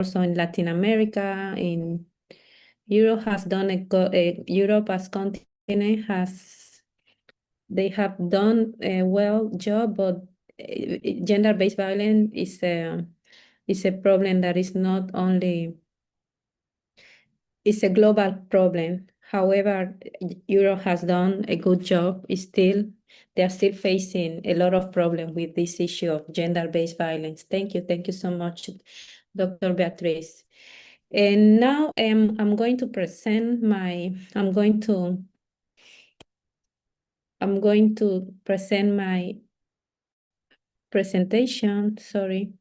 also in Latin America, in Europe has done Europe as continent they have done a well job, but gender-based violence is a problem that is not only, it's a global problem. However, Europe has done a good job. They are still facing a lot of problems with this issue of gender-based violence. Thank you. Thank you so much, Dr. Beatriz. And now I'm going to present I'm going to present my presentation, sorry.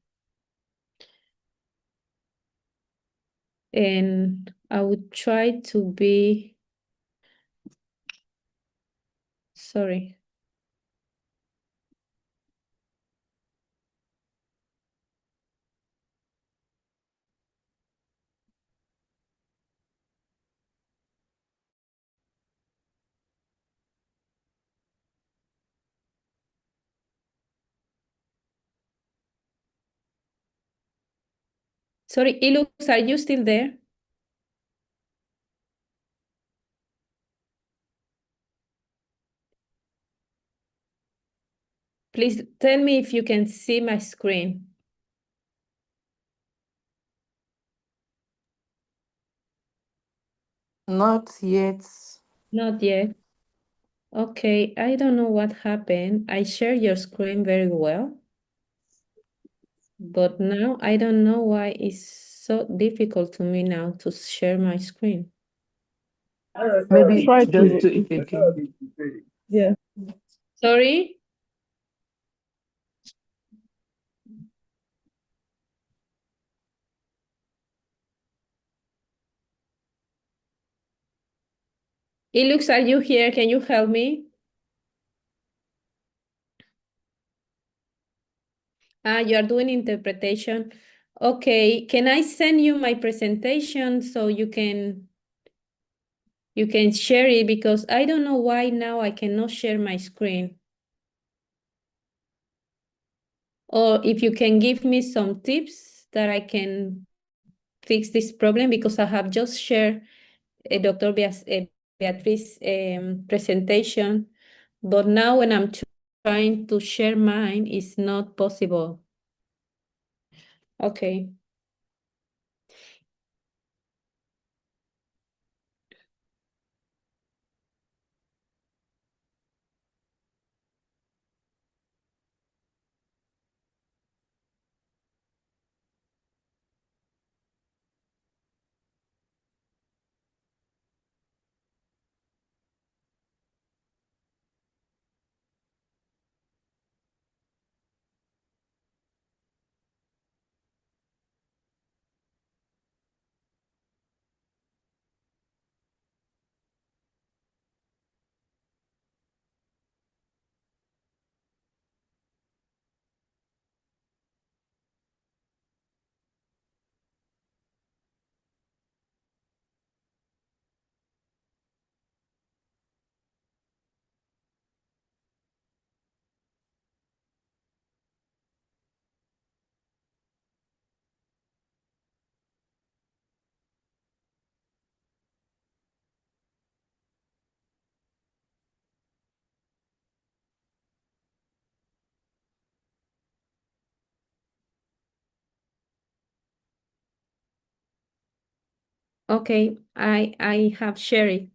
And I would try to be, sorry. Sorry, Ilux, are you still there? Please tell me if you can see my screen. Not yet. Not yet. Okay, I don't know what happened. I share your screen very well, but now I don't know why it's so difficult to me now to share my screen. Maybe Try just to, do it again. yeah. Sorry? Ilux, are you here? Can you help me? You are doing interpretation. Okay, can I send you my presentation so you can share it, because I don't know why now I cannot share my screen. Or if you can give me some tips that I can fix this problem, because I have just shared Dr. Beatriz presentation, but now when I'm trying to share mine, it's not possible. Okay. Okay, I have shared it.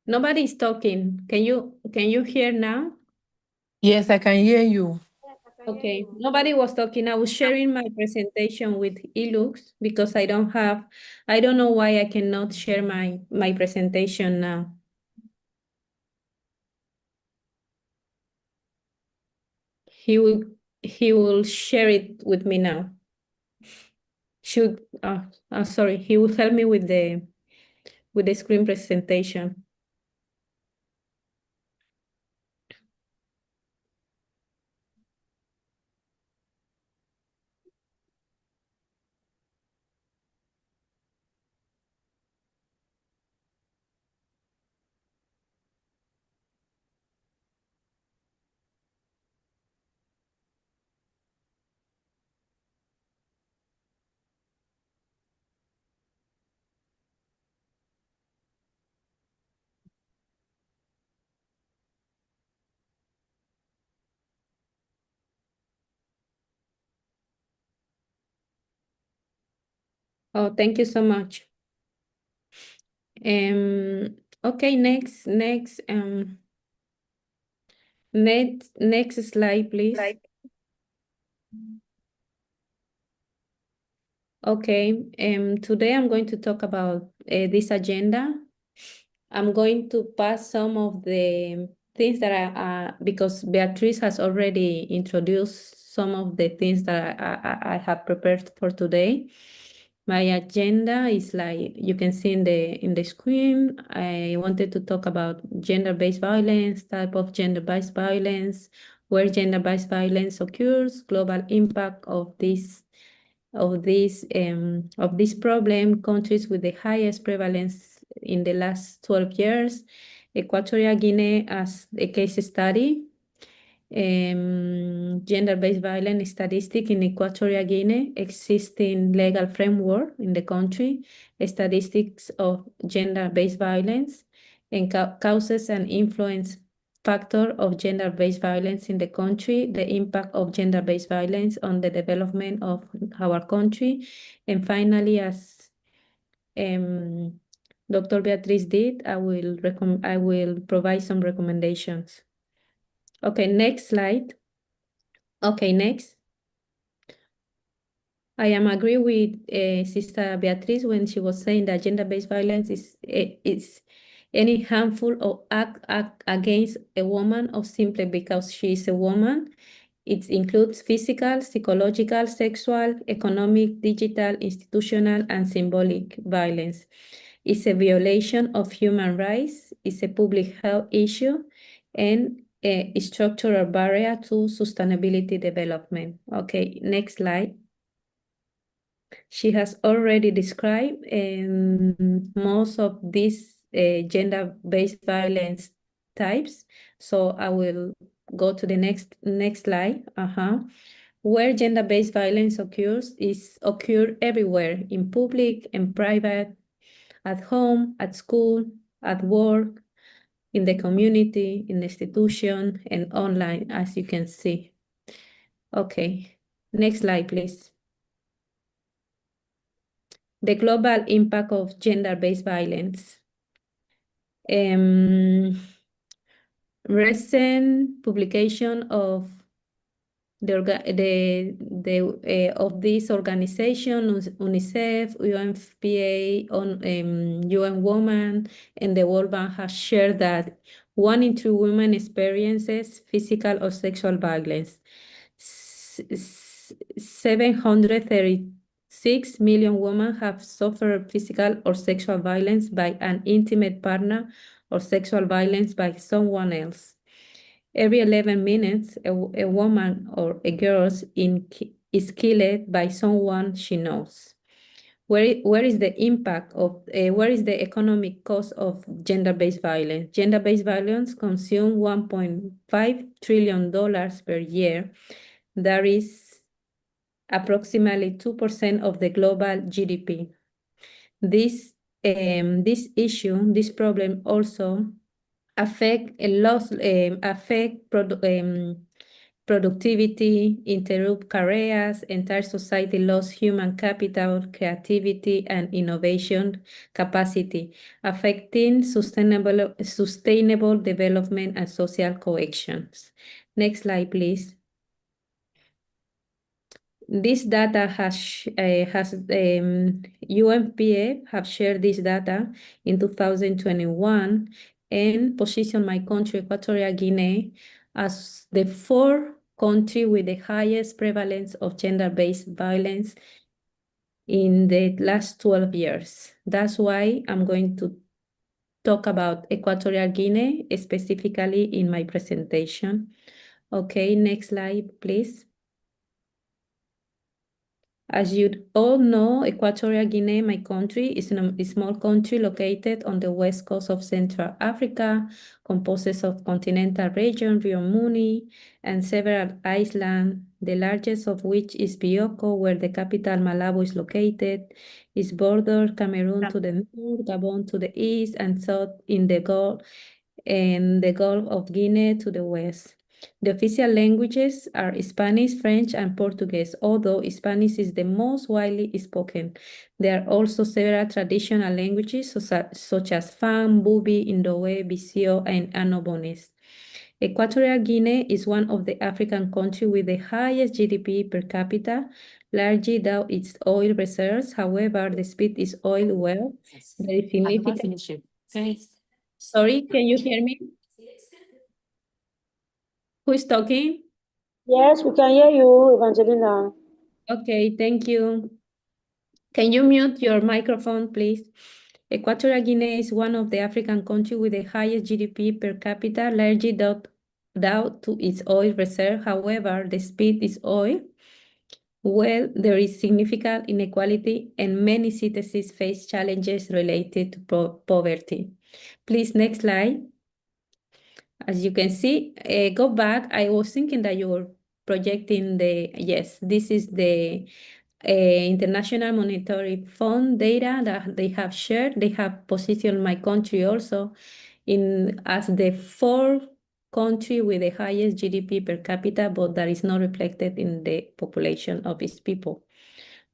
Nobody is talking. Can you hear now? Yes, I can hear you. Okay, nobody was talking. I was sharing my presentation with Ilux because I don't know why I cannot share my presentation now. He will share it with me now. Sorry, he will help me with the screen presentation. Oh, thank you so much. Okay, next slide, please. Okay, today I'm going to talk about this agenda. I'm going to pass some of the things that because Beatriz has already introduced some of the things that I have prepared for today. My agenda is like you can see in the screen. I wanted to talk about gender-based violence, type of gender-based violence, where gender-based violence occurs, global impact of this problem, countries with the highest prevalence in the last 12 years, Equatorial Guinea as a case study, gender-based violence statistic in Equatorial Guinea, existing legal framework in the country, statistics of gender-based violence, and causes and influence factor of gender-based violence in the country, the impact of gender-based violence on the development of our country, and finally, as Dr. Beatriz did, I will provide some recommendations. Okay, next slide. Okay, next. I am agree with Sister Beatriz when she was saying that gender-based violence is any harmful or act against a woman or simply because she is a woman. It includes physical, psychological, sexual, economic, digital, institutional, and symbolic violence. It's a violation of human rights, it's a public health issue, and a structural barrier to sustainability development. Okay, next slide. She has already described most of these gender-based violence types. So I will go to the next slide. Where gender-based violence occur everywhere, in public and private, at home, at school, at work, in the community, in the institution, and online, as you can see. Okay, next slide, please. The global impact of gender-based violence. Recent publication of of this organization, UNICEF, UNFPA, UN Women, and the World Bank has shared that 1 in 3 women experiences physical or sexual violence. 736 million women have suffered physical or sexual violence by an intimate partner or sexual violence by someone else. Every 11 minutes, a woman or a girl is killed by someone she knows. Where is the impact of, where is the economic cost of gender-based violence? Gender-based violence consumes $1.5 trillion per year. That is approximately 2% of the global GDP. This problem also affect productivity, interrupt careers, entire society lost human capital, creativity, and innovation capacity, affecting sustainable development and social cohesions. Next slide, please. This data UNFPA have shared this data in 2021 and positioned my country, Equatorial Guinea, as the 4th country with the highest prevalence of gender-based violence in the last 12 years. That's why I'm going to talk about Equatorial Guinea specifically in my presentation. Okay, next slide, please. As you all know, Equatorial Guinea, my country, is a small country located on the west coast of Central Africa, composed of continental region, Rio Muni, and several islands, the largest of which is Bioko, where the capital Malabo is located. Its border Cameroon to the north, Gabon to the east, and south in the Gulf, and the Gulf of Guinea to the west. The official languages are Spanish, French, and Portuguese, although Spanish is the most widely spoken. There are also several traditional languages such as Fang, Bubi, Indowe, Bisio, and Annobonese. Equatorial Guinea is one of the African countries with the highest GDP per capita, largely due to its oil reserves. However, despite its oil wealth, there is significant. Sorry, can you hear me? Who is talking? Yes, we can hear you, Evangelina. Okay, thank you. Can you mute your microphone, please? Equatorial Guinea is one of the African countries with the highest GDP per capita, largely due to its oil reserve. However, despite its oil, well, there is significant inequality and many citizens face challenges related to poverty. Please, next slide. As you can see, go back. I was thinking that you were projecting yes, this is the International Monetary Fund data that they have shared. They have positioned my country also as the fourth country with the highest GDP per capita, but that is not reflected in the population of its people.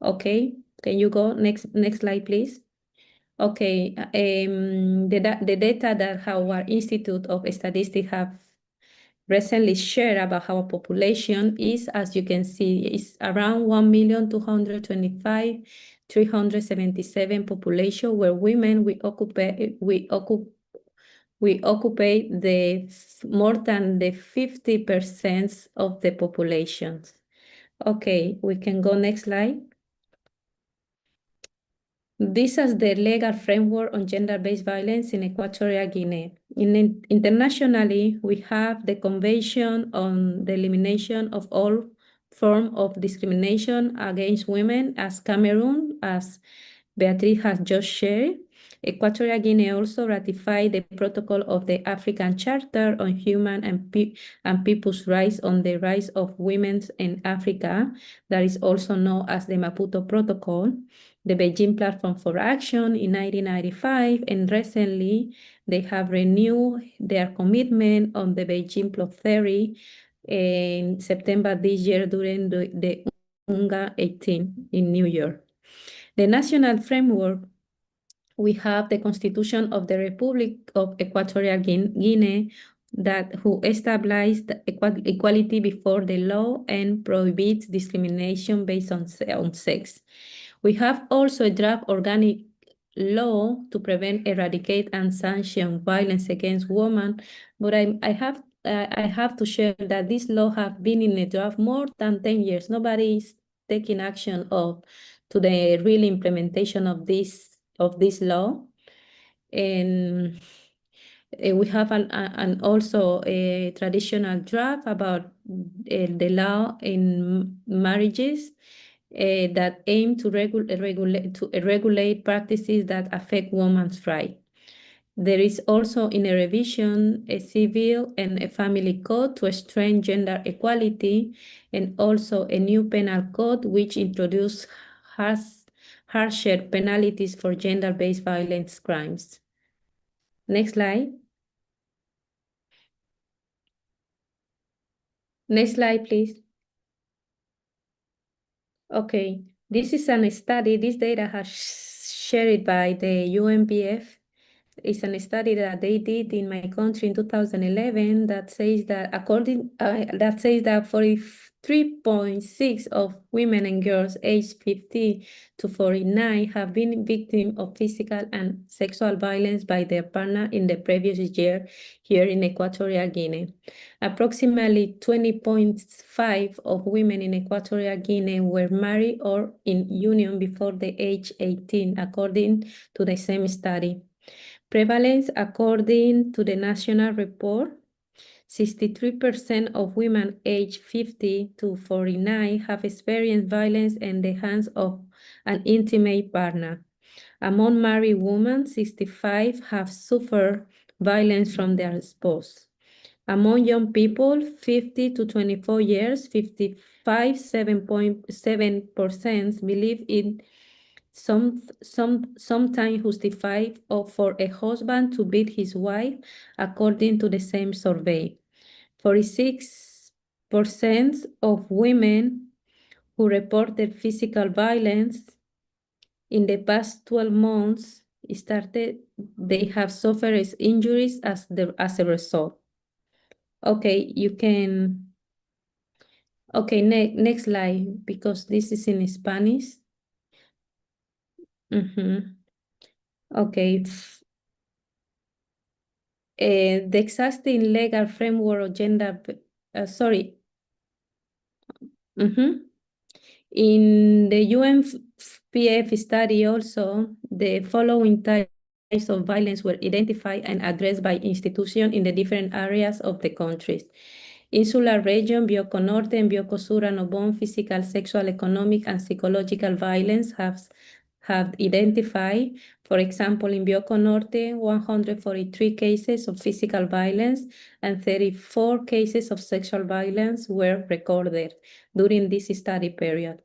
Okay, can you go next slide, please? Okay, the data that our Institute of Statistics have recently shared about our population is, as you can see, is around 1,225,377 population, where women we occupy the more than the 50% of the populations. Okay, we can go next slide. This is the legal framework on gender-based violence in Equatorial Guinea. Internationally, we have the Convention on the Elimination of All Forms of Discrimination Against Women, as Cameroon, as Beatriz has just shared. Equatorial Guinea also ratified the protocol of the African Charter on Human and People's Rights on the Rights of Women in Africa, that is also known as the Maputo Protocol, the Beijing Platform for Action in 1995, and recently they have renewed their commitment on the Beijing Plus 30 in September this year during the UNGA 18 in New York. The national framework, we have the Constitution of the Republic of Equatorial Guinea who established equality before the law and prohibits discrimination based on sex. We have also a draft organic law to prevent, eradicate, and sanction violence against women, but I have to share that this law has been in a draft more than 10 years. Nobody is taking action to the real implementation of this law. And we have also a traditional draft about the law in marriages that aim to regulate practices that affect women's rights. There is also in a revision a civil and a family code to strengthen gender equality, and also a new penal code which introduces harsher penalties for gender-based violence crimes. Next slide. Next slide, please. Okay, this is a study. This data has shared by the UNPF. It's a study that they did in my country in 2011 that says that 43.6 of women and girls aged 50 to 49 have been victims of physical and sexual violence by their partner in the previous year here in Equatorial Guinea. Approximately 20.5 of women in Equatorial Guinea were married or in union before the age 18, according to the same study. Prevalence, according to the national report, 63% of women aged 50 to 49 have experienced violence in the hands of an intimate partner. Among married women, 65 have suffered violence from their spouse. Among young people, 50 to 24 years, 55.7% believe in sometimes justified for a husband to beat his wife, according to the same survey. 46% of women who reported physical violence in the past 12 months they have suffered injuries as a result. Okay, you can. Okay, next slide, because this is in Spanish. Okay. The existing legal framework of gender, sorry. In the UNPF study also, the following types of violence were identified and addressed by institutions in the different areas of the countries. Insular region, Bioko Norte and Bioko Sur and Obon, physical, sexual, economic, and psychological violence have identified, for example, in Bioko Norte, 143 cases of physical violence and 34 cases of sexual violence were recorded during this study period.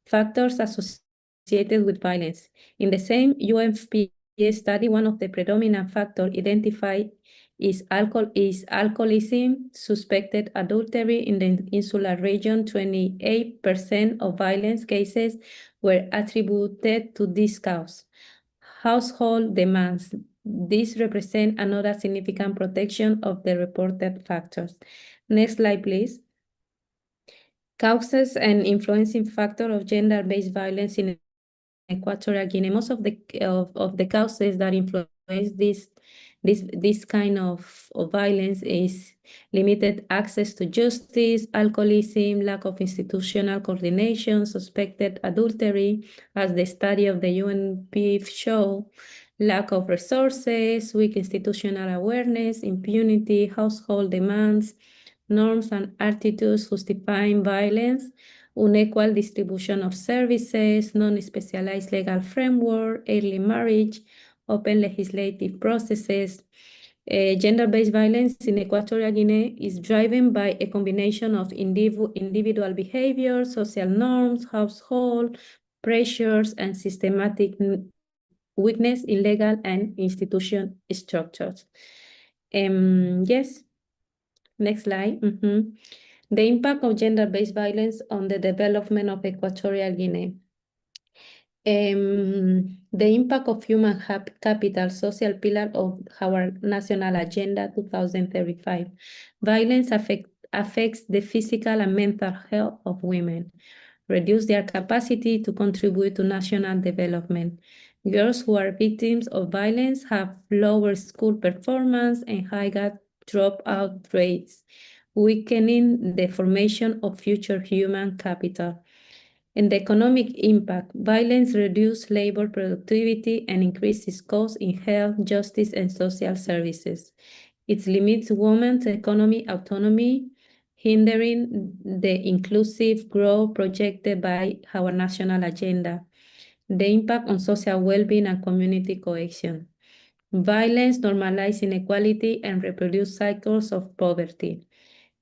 Factors associated with violence. In the same UNFPA study, one of the predominant factors identified is alcoholism, suspected adultery in the insular region. 28% of violence cases were attributed to this cause. Household demands. This represents another significant protection of the reported factors. Next slide, please. Causes and influencing factor of gender-based violence in Equatorial Guinea. Most of the causes that influence this kind of violence is limited access to justice, alcoholism, lack of institutional coordination, suspected adultery, as the study of the UNPF show, lack of resources, weak institutional awareness, impunity, household demands, norms and attitudes justifying violence, unequal distribution of services, non-specialized legal framework, early marriage, open legislative processes. Gender-based violence in Equatorial Guinea is driven by a combination of individual behavior, social norms, household pressures, and systematic weakness in legal and institution structures. Yes. Next slide. The impact of gender-based violence on the development of Equatorial Guinea. The impact of human capital, social pillar of our national agenda 2035. Violence affects the physical and mental health of women, reduce their capacity to contribute to national development. Girls who are victims of violence have lower school performance and higher dropout rates, weakening the formation of future human capital. And the economic impact, violence reduces labor productivity and increases costs in health, justice, and social services. It limits women's economic autonomy, hindering the inclusive growth projected by our national agenda. The impact on social well-being and community cohesion. Violence normalizes inequality and reproduces cycles of poverty.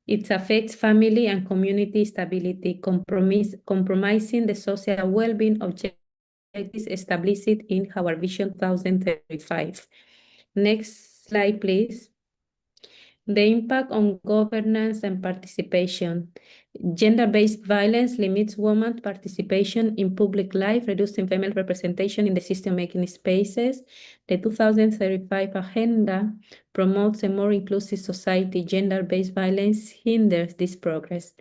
It affects family and community stability, compromising the social well-being objectives established in our Vision 2035. Next slide, please. The impact on governance and participation. Gender-based violence limits women's participation in public life, reducing female representation in decision-making spaces. The 2035 Agenda promotes a more inclusive society. Gender-based violence hinders this progress.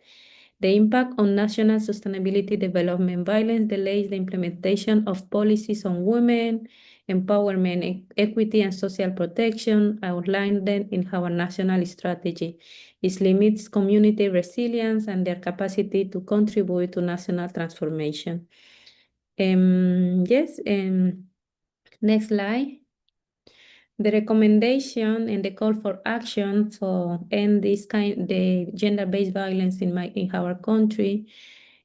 The impact on national sustainability development. Violence delays the implementation of policies on women, empowerment, equity, and social protection outlined in our national strategy. It limits community resilience and their capacity to contribute to national transformation. Yes, next slide. The recommendation and the call for action to end the gender-based violence in our country.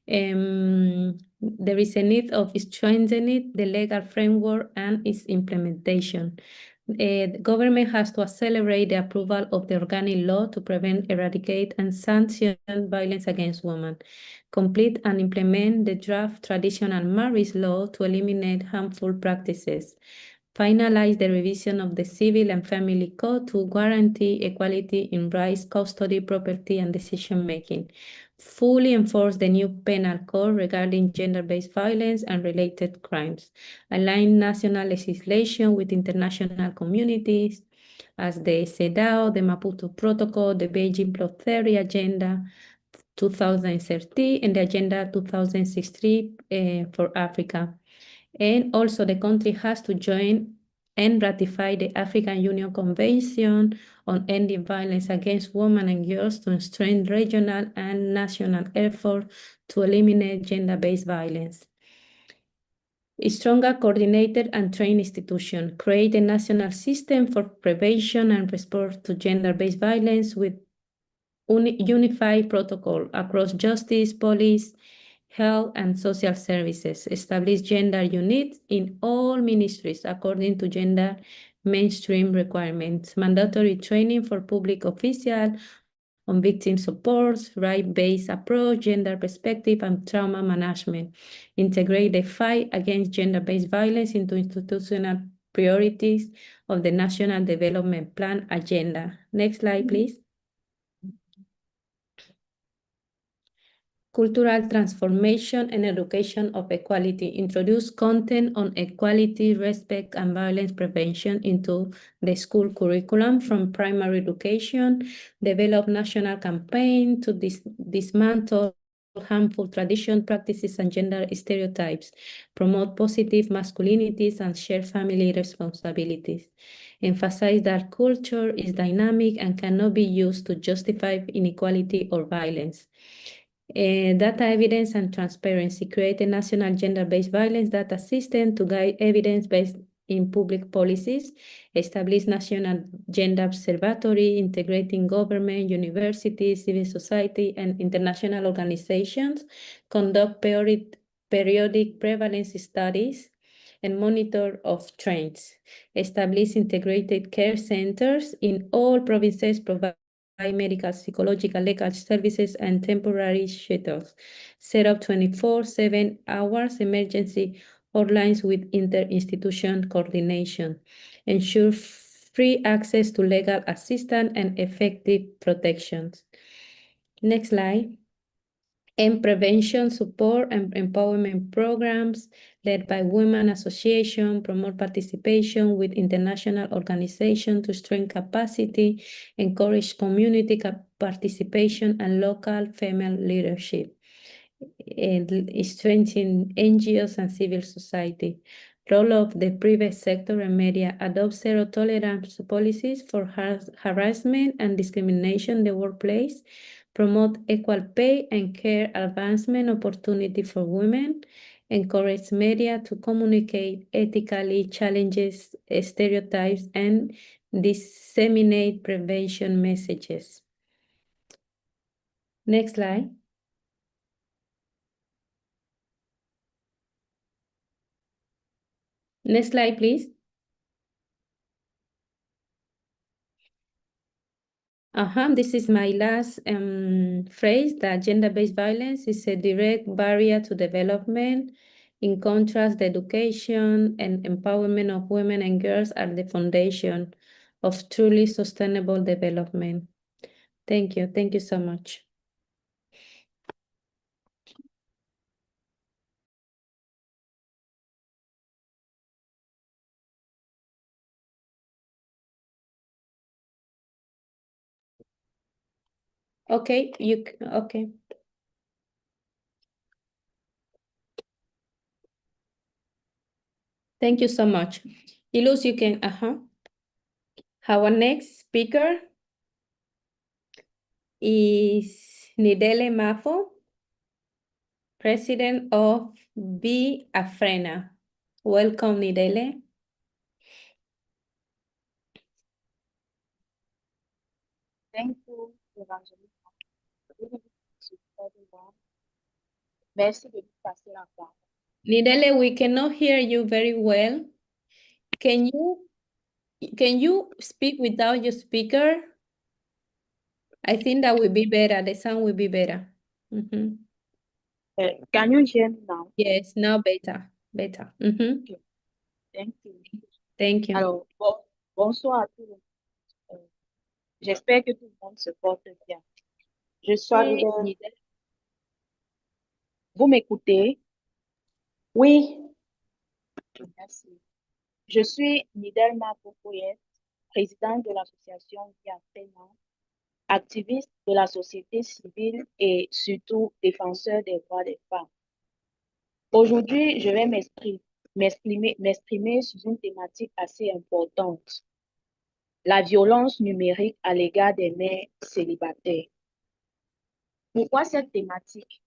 There is a need of strengthening the legal framework and its implementation. The government has to accelerate the approval of the organic law to prevent, eradicate, and sanction violence against women. Complete and implement the draft traditional marriage law to eliminate harmful practices. finalize the revision of the Civil and Family Code to guarantee equality in rights, custody, property, and decision-making, fully enforce the new penal code regarding gender-based violence and related crimes, align national legislation with international communities, as the CEDAW, the Maputo Protocol, the Beijing Plus 30 Agenda 2030, and the Agenda 2063 for Africa. And also the country has to join and ratify the African Union Convention on Ending Violence Against Women and Girls to strengthen regional and national efforts to eliminate gender-based violence. A stronger, coordinated, and trained institution. Create a national system for prevention and response to gender-based violence with unified protocol across justice, police, health, and social services. Establish gender units in all ministries according to gender mainstream requirements. Mandatory training for public officials on victim supports, right-based approach, gender perspective, and trauma management. Integrate the fight against gender-based violence into institutional priorities of the National Development Plan agenda. Next slide, please. Cultural transformation and education of equality. Introduce content on equality, respect, and violence prevention into the school curriculum from primary education. Develop national campaign to dismantle harmful tradition, practices, and gender stereotypes. Promote positive masculinities and share family responsibilities. Emphasize that culture is dynamic and cannot be used to justify inequality or violence. Data evidence and transparency. Create a national gender-based violence data system to guide evidence-based in public policies. Establish national gender observatory, integrating government, universities, civil society, and international organizations. Conduct periodic prevalence studies and monitor of trends. Establish integrated care centers in all provinces, provide medical, psychological, legal services, and temporary shelters. Set up 24/7 hours emergency hotlines with inter-institution coordination. Ensure free access to legal assistance and effective protections. Next slide. And prevention support and empowerment programs led by women association, promote participation with international organizations to strengthen capacity, encourage community participation and local female leadership, and strengthen NGOs and civil society. Role of the private sector and media. Adopt zero tolerance policies for harassment and discrimination in the workplace. Promote equal pay and care advancement opportunity for women. Encourage media to communicate ethically, challenges stereotypes, and disseminate prevention messages. Next slide. Next slide, please. This is my last phrase, that gender-based violence is a direct barrier to development. In contrast, the education and empowerment of women and girls are the foundation of truly sustainable development. Thank you. Thank you so much. Okay, okay. Thank you so much. Ilus, you can, Our next speaker is Nidele Mafo, President of Be Afrena. Welcome, Nidele. Thank you, Evangelina. Good evening to everyone. Merci de nous passer la parole. Nidele, we cannot hear you very well. Can you speak without your speaker? I think that will be better. The sound will be better. Can you hear me now? Yes, now better. Better. Okay. Thank you. Thank you. Alors, bonsoir à tout le monde. J'espère que tout le monde se porte bien. Je Bonsoir, suis Didel. Nidel. Vous m'écoutez? Oui, Merci. Je suis Nidel Mbondgulo-Wondieh, présidente de l'association Viatena, activiste de la société civile et surtout défenseur des droits des femmes. Aujourd'hui, je vais m'exprimer sur une thématique assez importante, la violence numérique à l'égard des mères célibataires. Pourquoi cette thématique?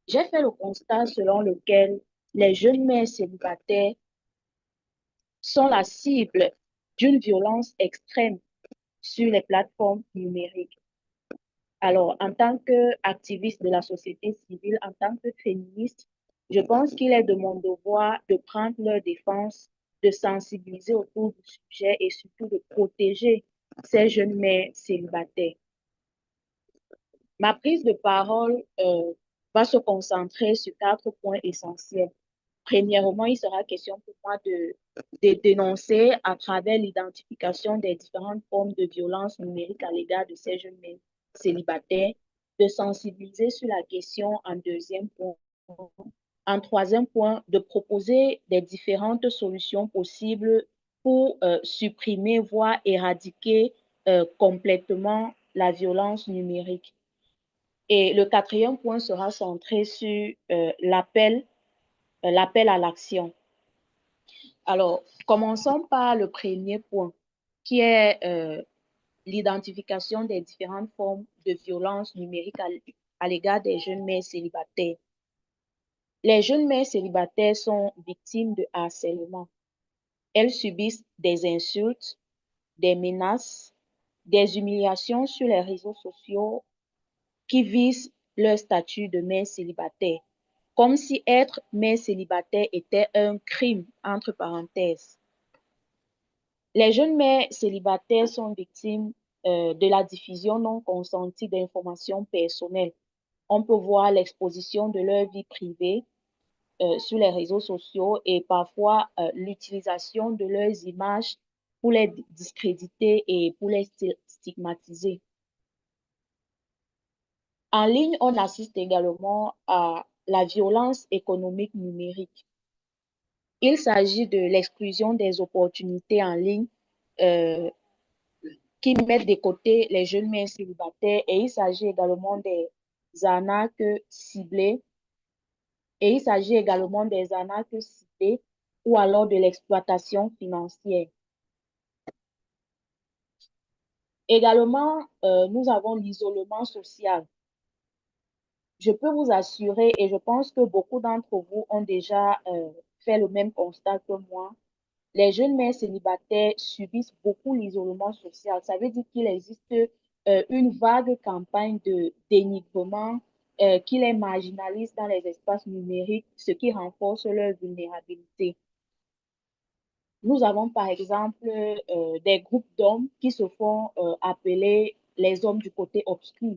J'ai fait le constat selon lequel les jeunes mères célibataires sont la cible d'une violence extrême sur les plateformes numériques. Alors, en tant qu'activiste de la société civile, en tant que féministe, je pense qu'il est de mon devoir de prendre leur défense, de sensibiliser autour du sujet et surtout de protéger ces jeunes mères célibataires. Ma prise de parole va se concentrer sur 4 points essentiels. Premièrement, il sera question pour moi de dénoncer à travers l'identification des différentes formes de violence numérique à l'égard de ces jeunes mères célibataires, de sensibiliser sur la question en deuxième point. En troisième point, de proposer des différentes solutions possibles pour supprimer, voire éradiquer complètement la violence numérique. Et le quatrième point sera centré sur l'appel à l'action. Alors, commençons par le premier point, qui est l'identification des différentes formes de violence numérique à l'égard des jeunes mères célibataires. Les jeunes mères célibataires sont victimes de harcèlement. Elles subissent des insultes, des menaces, des humiliations sur les réseaux sociaux qui visent leur statut de mère célibataire, comme si être mère célibataire était un crime, entre parenthèses. Les jeunes mères célibataires sont victimes de la diffusion non consentie d'informations personnelles. On peut voir l'exposition de leur vie privée sur les réseaux sociaux et parfois l'utilisation de leurs images pour les discréditer et pour les stigmatiser. En ligne, on assiste également à la violence économique numérique. Il s'agit de l'exclusion des opportunités en ligne euh, qui mettent de côté les jeunes mères célibataires et il s'agit également des arnaques ciblées ou alors de l'exploitation financière. Également, nous avons l'isolement social. Je peux vous assurer, et je pense que beaucoup d'entre vous ont déjà fait le même constat que moi, les jeunes mères célibataires subissent beaucoup l'isolement social. Ça veut dire qu'il existe une vague campagne de dénigrement qui les marginalise dans les espaces numériques, ce qui renforce leur vulnérabilité. Nous avons par exemple des groupes d'hommes qui se font appeler les hommes du côté obscur.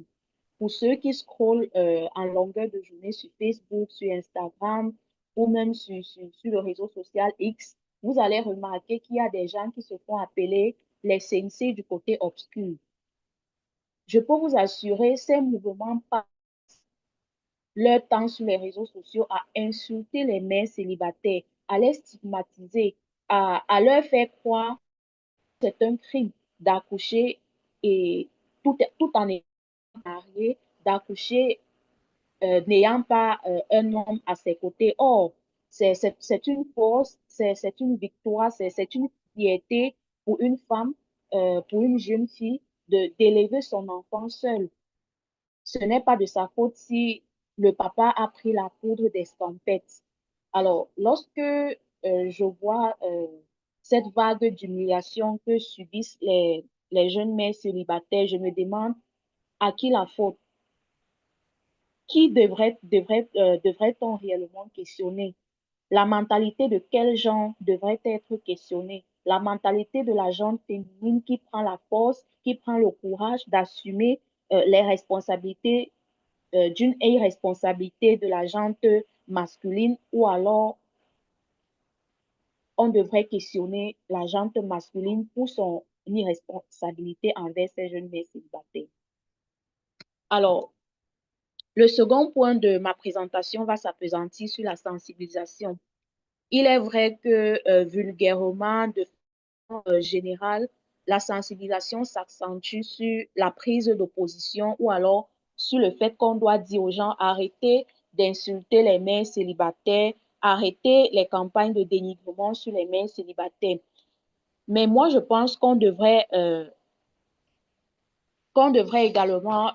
Pour ceux qui scrollent en longueur de journée sur Facebook, sur Instagram ou même sur le réseau social X, vous allez remarquer qu'il y a des gens qui se font appeler les sensei du côté obscur. Je peux vous assurer, ces mouvements passent leur temps sur les réseaux sociaux à insulter les mères célibataires, à les stigmatiser, à leur faire croire que c'est un crime d'accoucher et tout en étant marié, d'accoucher n'ayant pas un homme à ses côtés. Or, c'est une force, c'est une victoire, c'est une fierté pour une femme, pour une jeune fille, d'élever son enfant seule. Ce n'est pas de sa faute si le papa a pris la poudre d'escampette. Alors, lorsque je vois cette vague d'humiliation que subissent les jeunes mères célibataires, je me demande à qui la faute. Qui devrait-on réellement questionner? La mentalité de quel genre devrait être questionnée? La mentalité de la gente féminine qui prend la force, qui prend le courage d'assumer les responsabilités d'une irresponsabilité de la gente masculine ou alors on devrait questionner la gente masculine pour son irresponsabilité envers ces jeunes mères célibataires. Alors, le second point de ma présentation va s'appesantir sur la sensibilisation. Il est vrai que vulgairement, de façon générale, la sensibilisation s'accentue sur la prise d'opposition ou alors sur le fait qu'on doit dire aux gens arrêtez d'insulter les mères célibataires, arrêtez les campagnes de dénigrement sur les mères célibataires. Mais moi, je pense qu'on devrait également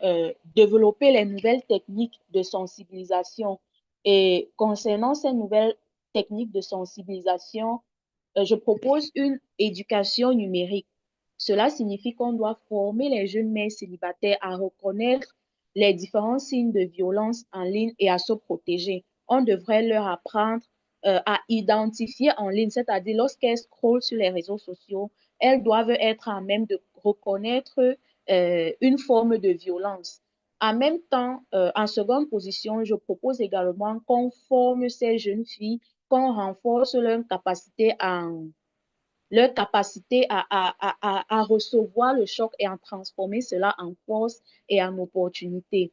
développer les nouvelles techniques de sensibilisation. Et concernant ces nouvelles techniques de sensibilisation, je propose une éducation numérique. Cela signifie qu'on doit former les jeunes mères célibataires à reconnaître les différents signes de violence en ligne et à se protéger. On devrait leur apprendre à identifier en ligne, c'est-à-dire lorsqu'elles scrollent sur les réseaux sociaux, elles doivent être à même de reconnaître une forme de violence. En même temps, en seconde position, je propose également qu'on forme ces jeunes filles, qu'on renforce leur capacité à recevoir le choc et à transformer cela en force et en opportunité.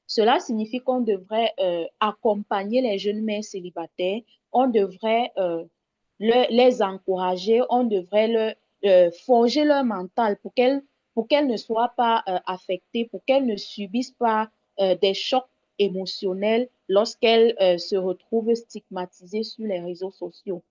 Cela signifie qu'on devrait accompagner les jeunes mères célibataires, on devrait les encourager, on devrait forger leur mental pour qu'elles ne soient pas affectées, pour qu'elles ne subissent pas des chocs émotionnels lorsqu'elles se retrouvent stigmatisées sur les réseaux sociaux.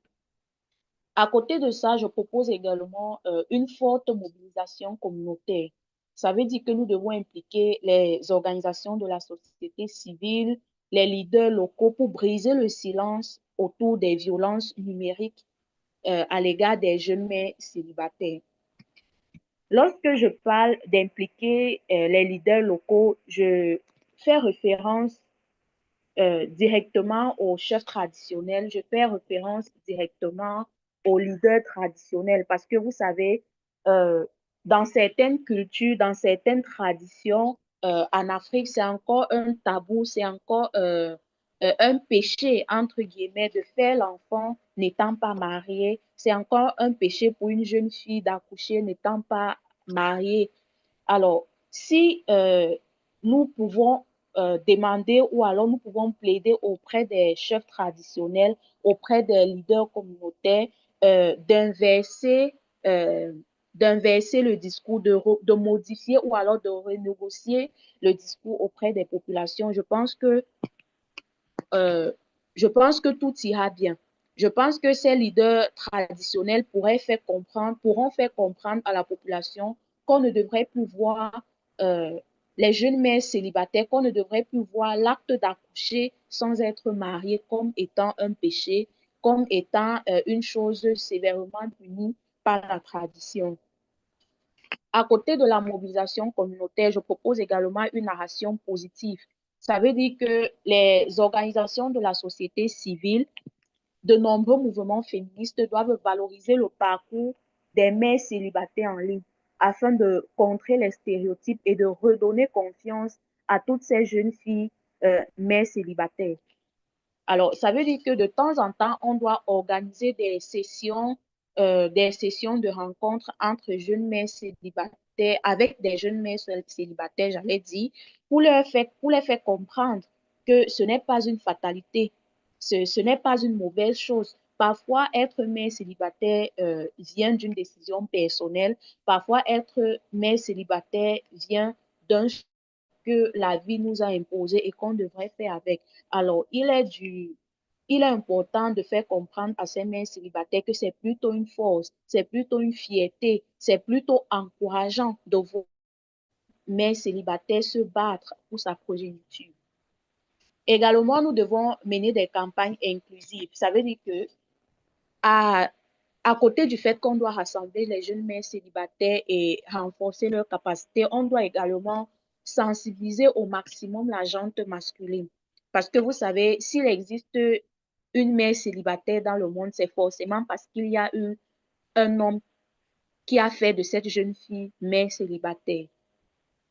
À côté de ça, je propose également une forte mobilisation communautaire. Ça veut dire que nous devons impliquer les organisations de la société civile, les leaders locaux pour briser le silence autour des violences numériques à l'égard des jeunes mères célibataires. Lorsque je parle d'impliquer les leaders locaux, je fais référence directement aux chefs traditionnels, je fais référence directement aux leaders traditionnels parce que vous savez, euh, dans certaines cultures, dans certaines traditions, en Afrique, c'est encore un tabou, c'est encore un péché, entre guillemets, de faire l'enfant n'étant pas marié. C'est encore un péché pour une jeune fille d'accoucher n'étant pas mariée. Alors, si nous pouvons demander ou alors nous pouvons plaider auprès des chefs traditionnels, auprès des leaders communautaires, d'inverser le discours, de modifier ou alors de renégocier le discours auprès des populations. Euh, je pense que tout ira bien. Je pense que ces leaders traditionnels pourront faire comprendre à la population qu'on ne devrait plus voir les jeunes mères célibataires, qu'on ne devrait plus voir l'acte d'accoucher sans être marié comme étant un péché, comme étant une chose sévèrement punie par la tradition. À côté de la mobilisation communautaire, je propose également une narration positive. Ça veut dire que les organisations de la société civile, de nombreux mouvements féministes doivent valoriser le parcours des mères célibataires en ligne afin de contrer les stéréotypes et de redonner confiance à toutes ces jeunes filles mères célibataires. Alors, ça veut dire que de temps en temps, on doit organiser des sessions de rencontres entre jeunes mères célibataires, avec des jeunes mères célibataires, j'allais dire, pour les faire comprendre que ce n'est pas une fatalité, ce n'est pas une mauvaise chose. Parfois, être mère célibataire vient d'une décision personnelle. Parfois, être mère célibataire vient d'un que la vie nous a imposé et qu'on devrait faire avec. Alors, il est important de faire comprendre à ces mères célibataires que c'est plutôt une force, c'est plutôt une fierté, c'est plutôt encourageant de voir mères célibataires se battre pour sa progéniture. Également, nous devons mener des campagnes inclusives. Ça veut dire que à côté du fait qu'on doit rassembler les jeunes mères célibataires et renforcer leurs capacités, on doit également sensibiliser au maximum la gente masculine. Parce que vous savez, s'il existe une mère célibataire dans le monde, c'est forcément parce qu'il y a eu un homme qui a fait de cette jeune fille mère célibataire.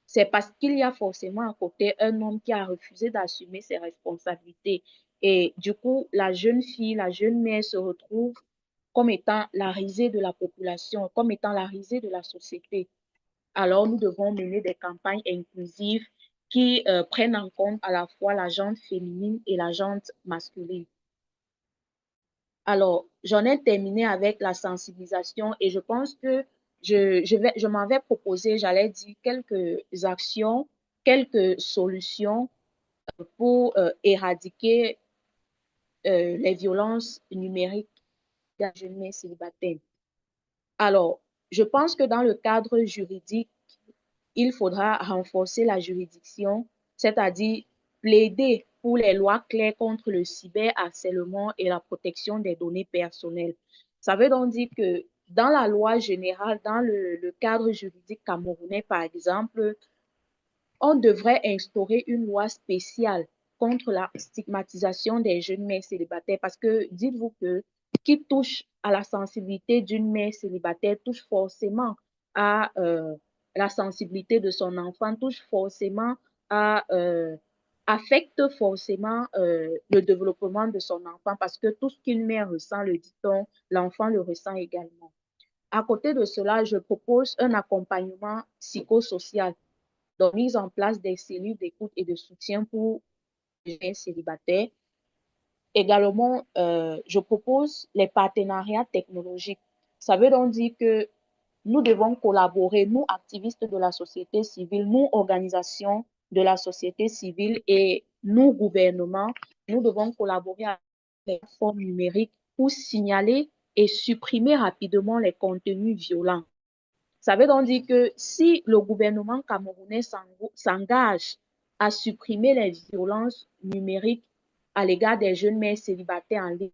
C'est parce qu'il y a forcément à côté un homme qui a refusé d'assumer ses responsabilités. Et du coup, la jeune fille, la jeune mère se retrouve comme étant la risée de la population, comme étant la risée de la société. Alors, nous devons mener des campagnes inclusives qui prennent en compte à la fois la gente féminine et la gente masculine. Alors, j'en ai terminé avec la sensibilisation et je pense que je m'avais proposé, j'allais dire, quelques actions, quelques solutions pour éradiquer les violences numériques des jeunes célibataires. Alors, je pense que dans le cadre juridique, il faudra renforcer la juridiction, c'est-à-dire plaider pour les lois claires contre le cyberharcèlement et la protection des données personnelles. Ça veut donc dire que dans la loi générale, dans le cadre juridique camerounais, par exemple, on devrait instaurer une loi spéciale contre la stigmatisation des jeunes mères célibataires parce que dites-vous que qui touche à la sensibilité d'une mère célibataire touche forcément à la sensibilité de son enfant, touche forcément à affecte forcément le développement de son enfant parce que tout ce qu'une mère ressent, le dit-on, l'enfant le ressent également. À côté de cela, je propose un accompagnement psychosocial, donc mise en place des cellules d'écoute et de soutien pour les jeunes célibataires. Également, je propose les partenariats technologiques. Ça veut donc dire que nous devons collaborer, nous, activistes de la société civile, nous, organisations de la société civile et nous, gouvernements, nous devons collaborer avec les plateformes numériques pour signaler et supprimer rapidement les contenus violents. Ça veut donc dire que si le gouvernement camerounais s'engage à supprimer les violences numériques à l'égard des jeunes mères célibataires en ligne,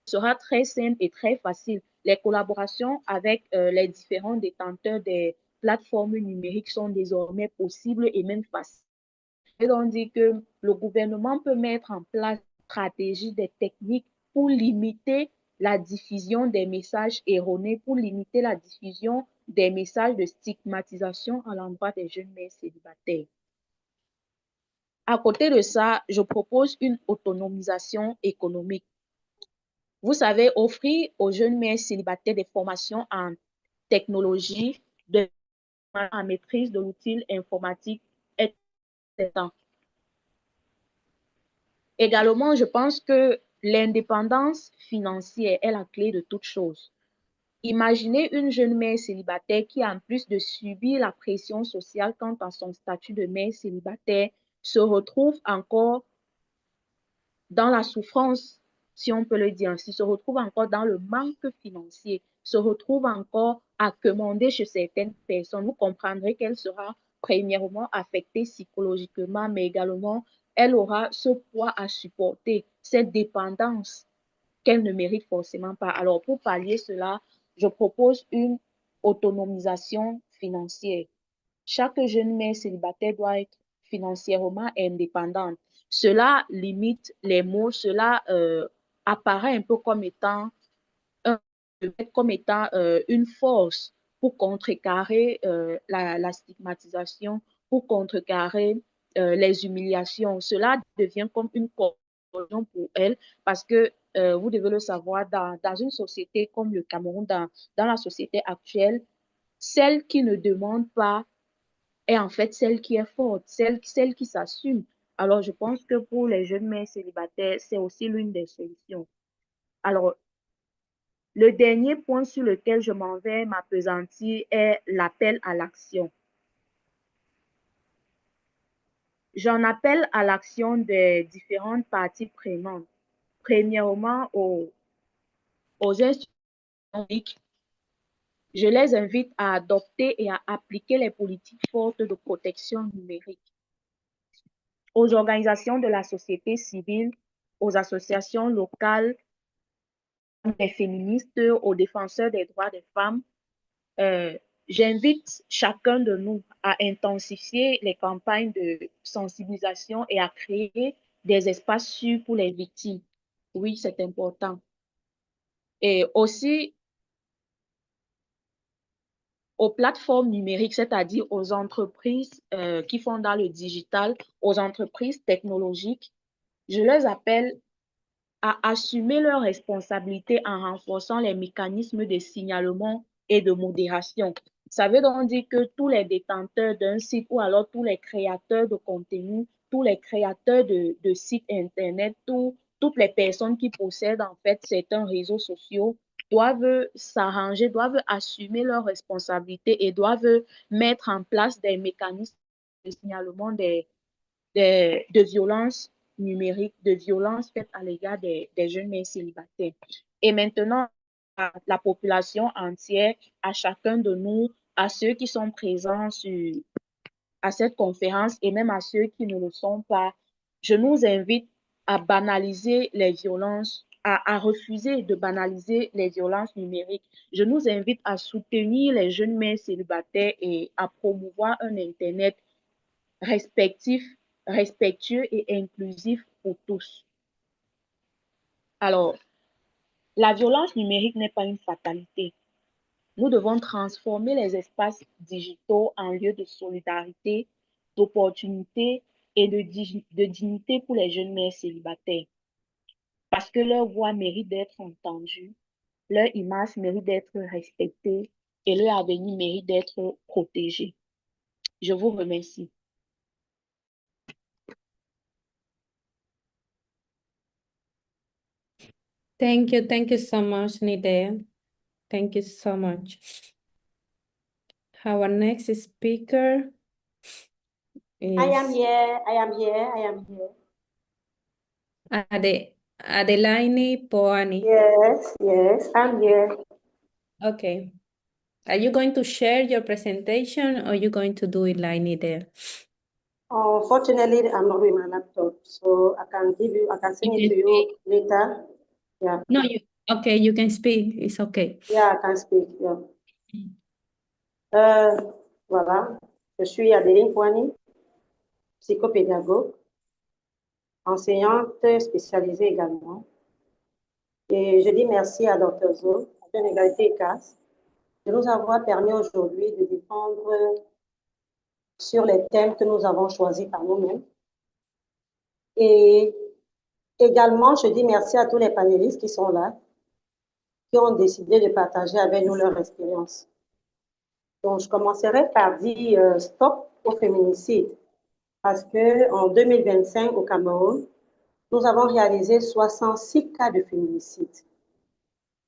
ce sera très simple et très facile. Les collaborations avec les différents détenteurs des plateformes numériques sont désormais possibles et même faciles. Ça veut donc dire que le gouvernement peut mettre en place des stratégies, des techniques pour limiter la diffusion des messages erronés, pour limiter la diffusion des messages de stigmatisation à l'endroit des jeunes mères célibataires. À côté de ça, je propose une autonomisation économique. Vous savez, offrir aux jeunes mères célibataires des formations en technologie, en maîtrise de l'outil informatique est important. Également, je pense que l'indépendance financière est la clé de toute chose. Imaginez une jeune mère célibataire qui, en plus de subir la pression sociale quant à son statut de mère célibataire, se retrouve encore dans la souffrance, si on peut le dire ainsi, se retrouve encore dans le manque financier, se retrouve encore à commander chez certaines personnes. Vous comprendrez qu'elle sera premièrement affectée psychologiquement, mais également elle aura ce poids à supporter, cette dépendance qu'elle ne mérite forcément pas. Alors, pour pallier cela, je propose une autonomisation financière. Chaque jeune mère célibataire doit être financièrement indépendante. Cela limite les maux, cela apparaît un peu comme étant, une force pour contrecarrer la stigmatisation, pour contrecarrer les humiliations. Cela devient comme une corrosion pour elle parce que vous devez le savoir, dans une société comme le Cameroun, dans la société actuelle, celle qui ne demande pas est en fait celle qui est forte, celle qui s'assume. Alors, je pense que pour les jeunes mères célibataires, c'est aussi l'une des solutions. Alors, le dernier point sur lequel je m'en vais m'appesantir est l'appel à l'action. J'en appelle à l'action des différentes parties prenantes. Premièrement, aux institutions publiques, je les invite à adopter et à appliquer les politiques fortes de protection numérique. Aux organisations de la société civile, aux associations locales, des féministes, aux défenseurs des droits des femmes, j'invite chacun de nous à intensifier les campagnes de sensibilisation et à créer des espaces sûrs pour les victimes. Oui, c'est important. Et aussi aux plateformes numériques, c'est-à-dire aux entreprises qui font dans le digital, aux entreprises technologiques, je les appelle à assumer leurs responsabilités en renforçant les mécanismes de signalement et de modération. Ça veut donc dire que tous les détenteurs d'un site ou alors tous les créateurs de contenu, tous les créateurs de sites Internet, toutes les personnes qui possèdent en fait certains réseaux sociaux doivent s'arranger, doivent assumer leurs responsabilités et doivent mettre en place des mécanismes de signalement de violences numériques, de violences faites à l'égard des jeunes mères célibataires. Et maintenant, à la population entière, à chacun de nous, à ceux qui sont présents à cette conférence et même à ceux qui ne le sont pas, je nous invite à banaliser les violences, à refuser de banaliser les violences numériques. Je nous invite à soutenir les jeunes mères célibataires et à promouvoir un Internet respectif, respectueux et inclusif pour tous. Alors, la violence numérique n'est pas une fatalité. Nous devons transformer les espaces digitaux en lieux de solidarité, d'opportunité et de dignité pour les jeunes mères célibataires. Parce que leur voix mérite d'être entendue, leur image mérite d'être respectée et leur avenir mérite d'être protégé. Je vous remercie. Thank you so much, Nidea. Thank you so much. Our next speaker is I am here. Adelaine Poani. Yes, I'm here. Okay. Are you going to share your presentation or are you going to do it like Nidea? Unfortunately, I'm not with my laptop, so I can send You it can to you later. Yeah, No, okay, you can speak. It's okay. yeah, I can speak. Yeah. Voilà, je suis Adeline Poigny, psychopédagogue, enseignante spécialisée également. Et je dis merci à Dr. Zo, à l'égalité et CAS, de nous avoir permis aujourd'hui de défendre sur les thèmes que nous avons choisis par nous-mêmes. Et également, je dis merci à tous les panélistes qui sont là, qui ont décidé de partager avec nous leur expérience. Donc, je commencerai par dire stop au féminicide, parce qu'en 2025, au Cameroun, nous avons réalisé 66 cas de féminicide,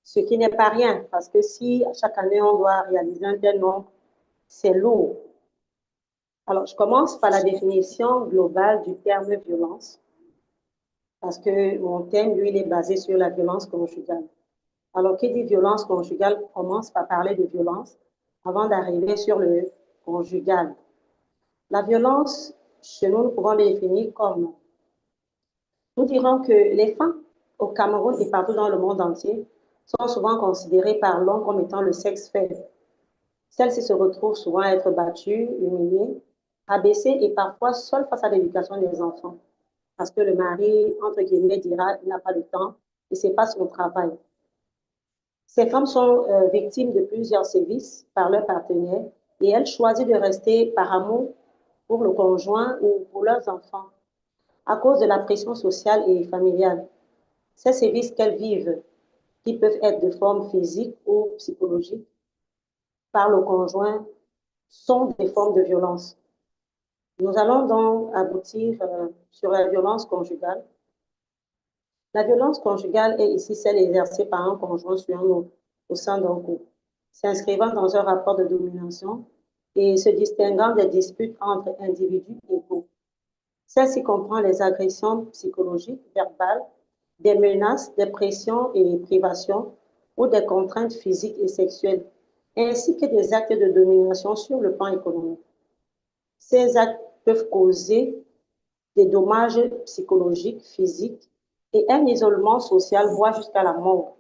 ce qui n'est pas rien, parce que si chaque année on doit réaliser un tel nombre, c'est lourd. Alors, je commence par la définition globale du terme violence, parce que mon thème, lui, il est basé sur la violence conjugale. Alors, qui dit violence conjugale commence par parler de violence avant d'arriver sur le conjugal. La violence, chez nous, nous pouvons la définir comme, nous dirons que les femmes au Cameroun et partout dans le monde entier sont souvent considérées par l'homme comme étant le sexe faible. Celles-ci se retrouvent souvent à être battues, humiliées, abaissées et parfois seules face à l'éducation des enfants. Parce que le mari, entre guillemets, dira qu'il n'a pas de temps et ce n'est pas son travail. Ces femmes sont victimes de plusieurs sévices par leurs partenaires et elles choisissent de rester par amour pour le conjoint ou pour leurs enfants à cause de la pression sociale et familiale. Ces sévices qu'elles vivent, qui peuvent être de forme physique ou psychologique, par le conjoint, sont des formes de violence. Nous allons donc aboutir sur la violence conjugale. La violence conjugale est ici celle exercée par un conjoint sur un autre au sein d'un couple, s'inscrivant dans un rapport de domination et se distinguant des disputes entre individus et groupes. Celle-ci comprend les agressions psychologiques, verbales, des menaces, des pressions et des privations ou des contraintes physiques et sexuelles, ainsi que des actes de domination sur le plan économique. Ces actes peuvent causer des dommages psychologiques, physiques et un isolement social, voire jusqu'à la mort.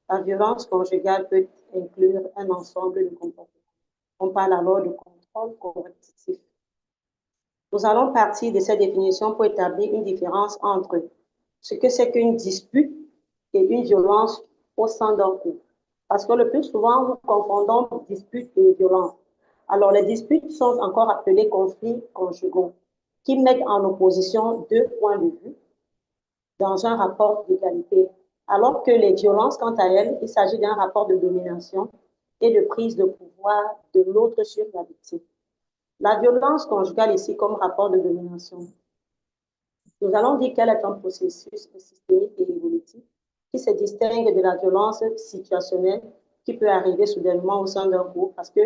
La violence conjugale peut inclure un ensemble de comportements. On parle alors de contrôle correctif. Nous allons partir de cette définition pour établir une différence entre ce que c'est qu'une dispute et une violence au sein d'un couple. Parce que le plus souvent, nous confondons dispute et violence. Alors, les disputes sont encore appelées conflits conjugaux, qui mettent en opposition deux points de vue dans un rapport d'égalité, alors que les violences, quant à elles, il s'agit d'un rapport de domination et de prise de pouvoir de l'autre sur la victime. La violence conjugale ici comme rapport de domination. Nous allons dire qu'elle est un processus systémique et évolutif qui se distingue de la violence situationnelle qui peut arriver soudainement au sein d'un groupe parce que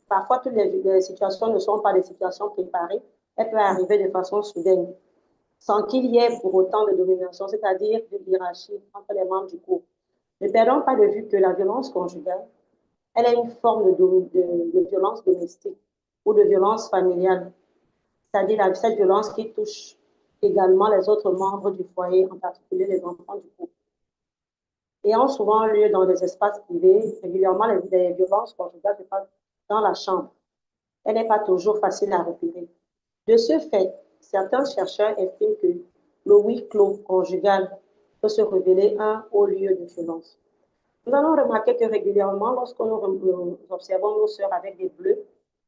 parfois toutes les situations ne sont pas des situations préparées, elles peuvent arriver de façon soudaine sans qu'il y ait pour autant de domination, c'est-à-dire de hiérarchie entre les membres du groupe. Ne perdons pas de vue que la violence conjugale, elle est une forme de violence domestique ou de violence familiale, c'est-à-dire cette violence qui touche également les autres membres du foyer, en particulier les enfants du couple. Ayant souvent lieu dans des espaces privés, régulièrement les violences conjugales se passent dans la chambre. Elle n'est pas toujours facile à repérer. De ce fait, certains chercheurs estiment que le huis clos conjugal peut se révéler un haut lieu de violence. Nous allons remarquer que régulièrement, lorsque nous observons nos sœurs avec des bleus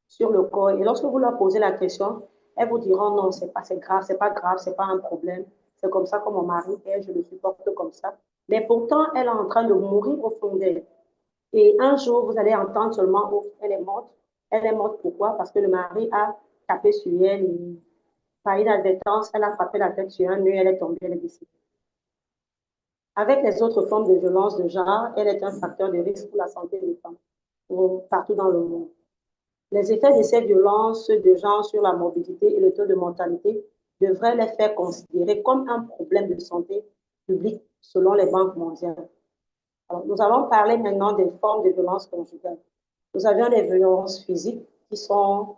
sur le corps, et lorsque vous leur posez la question, elles vous diront non, c'est grave, c'est pas un problème, c'est comme ça que mon mari est, je le supporte comme ça. Mais pourtant, elle est en train de mourir au fond d'elle. Et un jour, vous allez entendre seulement, oh, elle est morte. Elle est morte pourquoi? Parce que le mari a tapé sur elle et par inadvertance, elle a frappé la tête sur un mur, elle est tombée, elle est décédée. Avec les autres formes de violence de genre, elle est un facteur de risque pour la santé des femmes partout dans le monde. Les effets de ces violences de genre sur la morbidité et le taux de mortalité devraient les faire considérer comme un problème de santé publique selon les banques mondiales. Alors, nous allons parler maintenant des formes de violence conjugale. Nous avions des violences physiques qui sont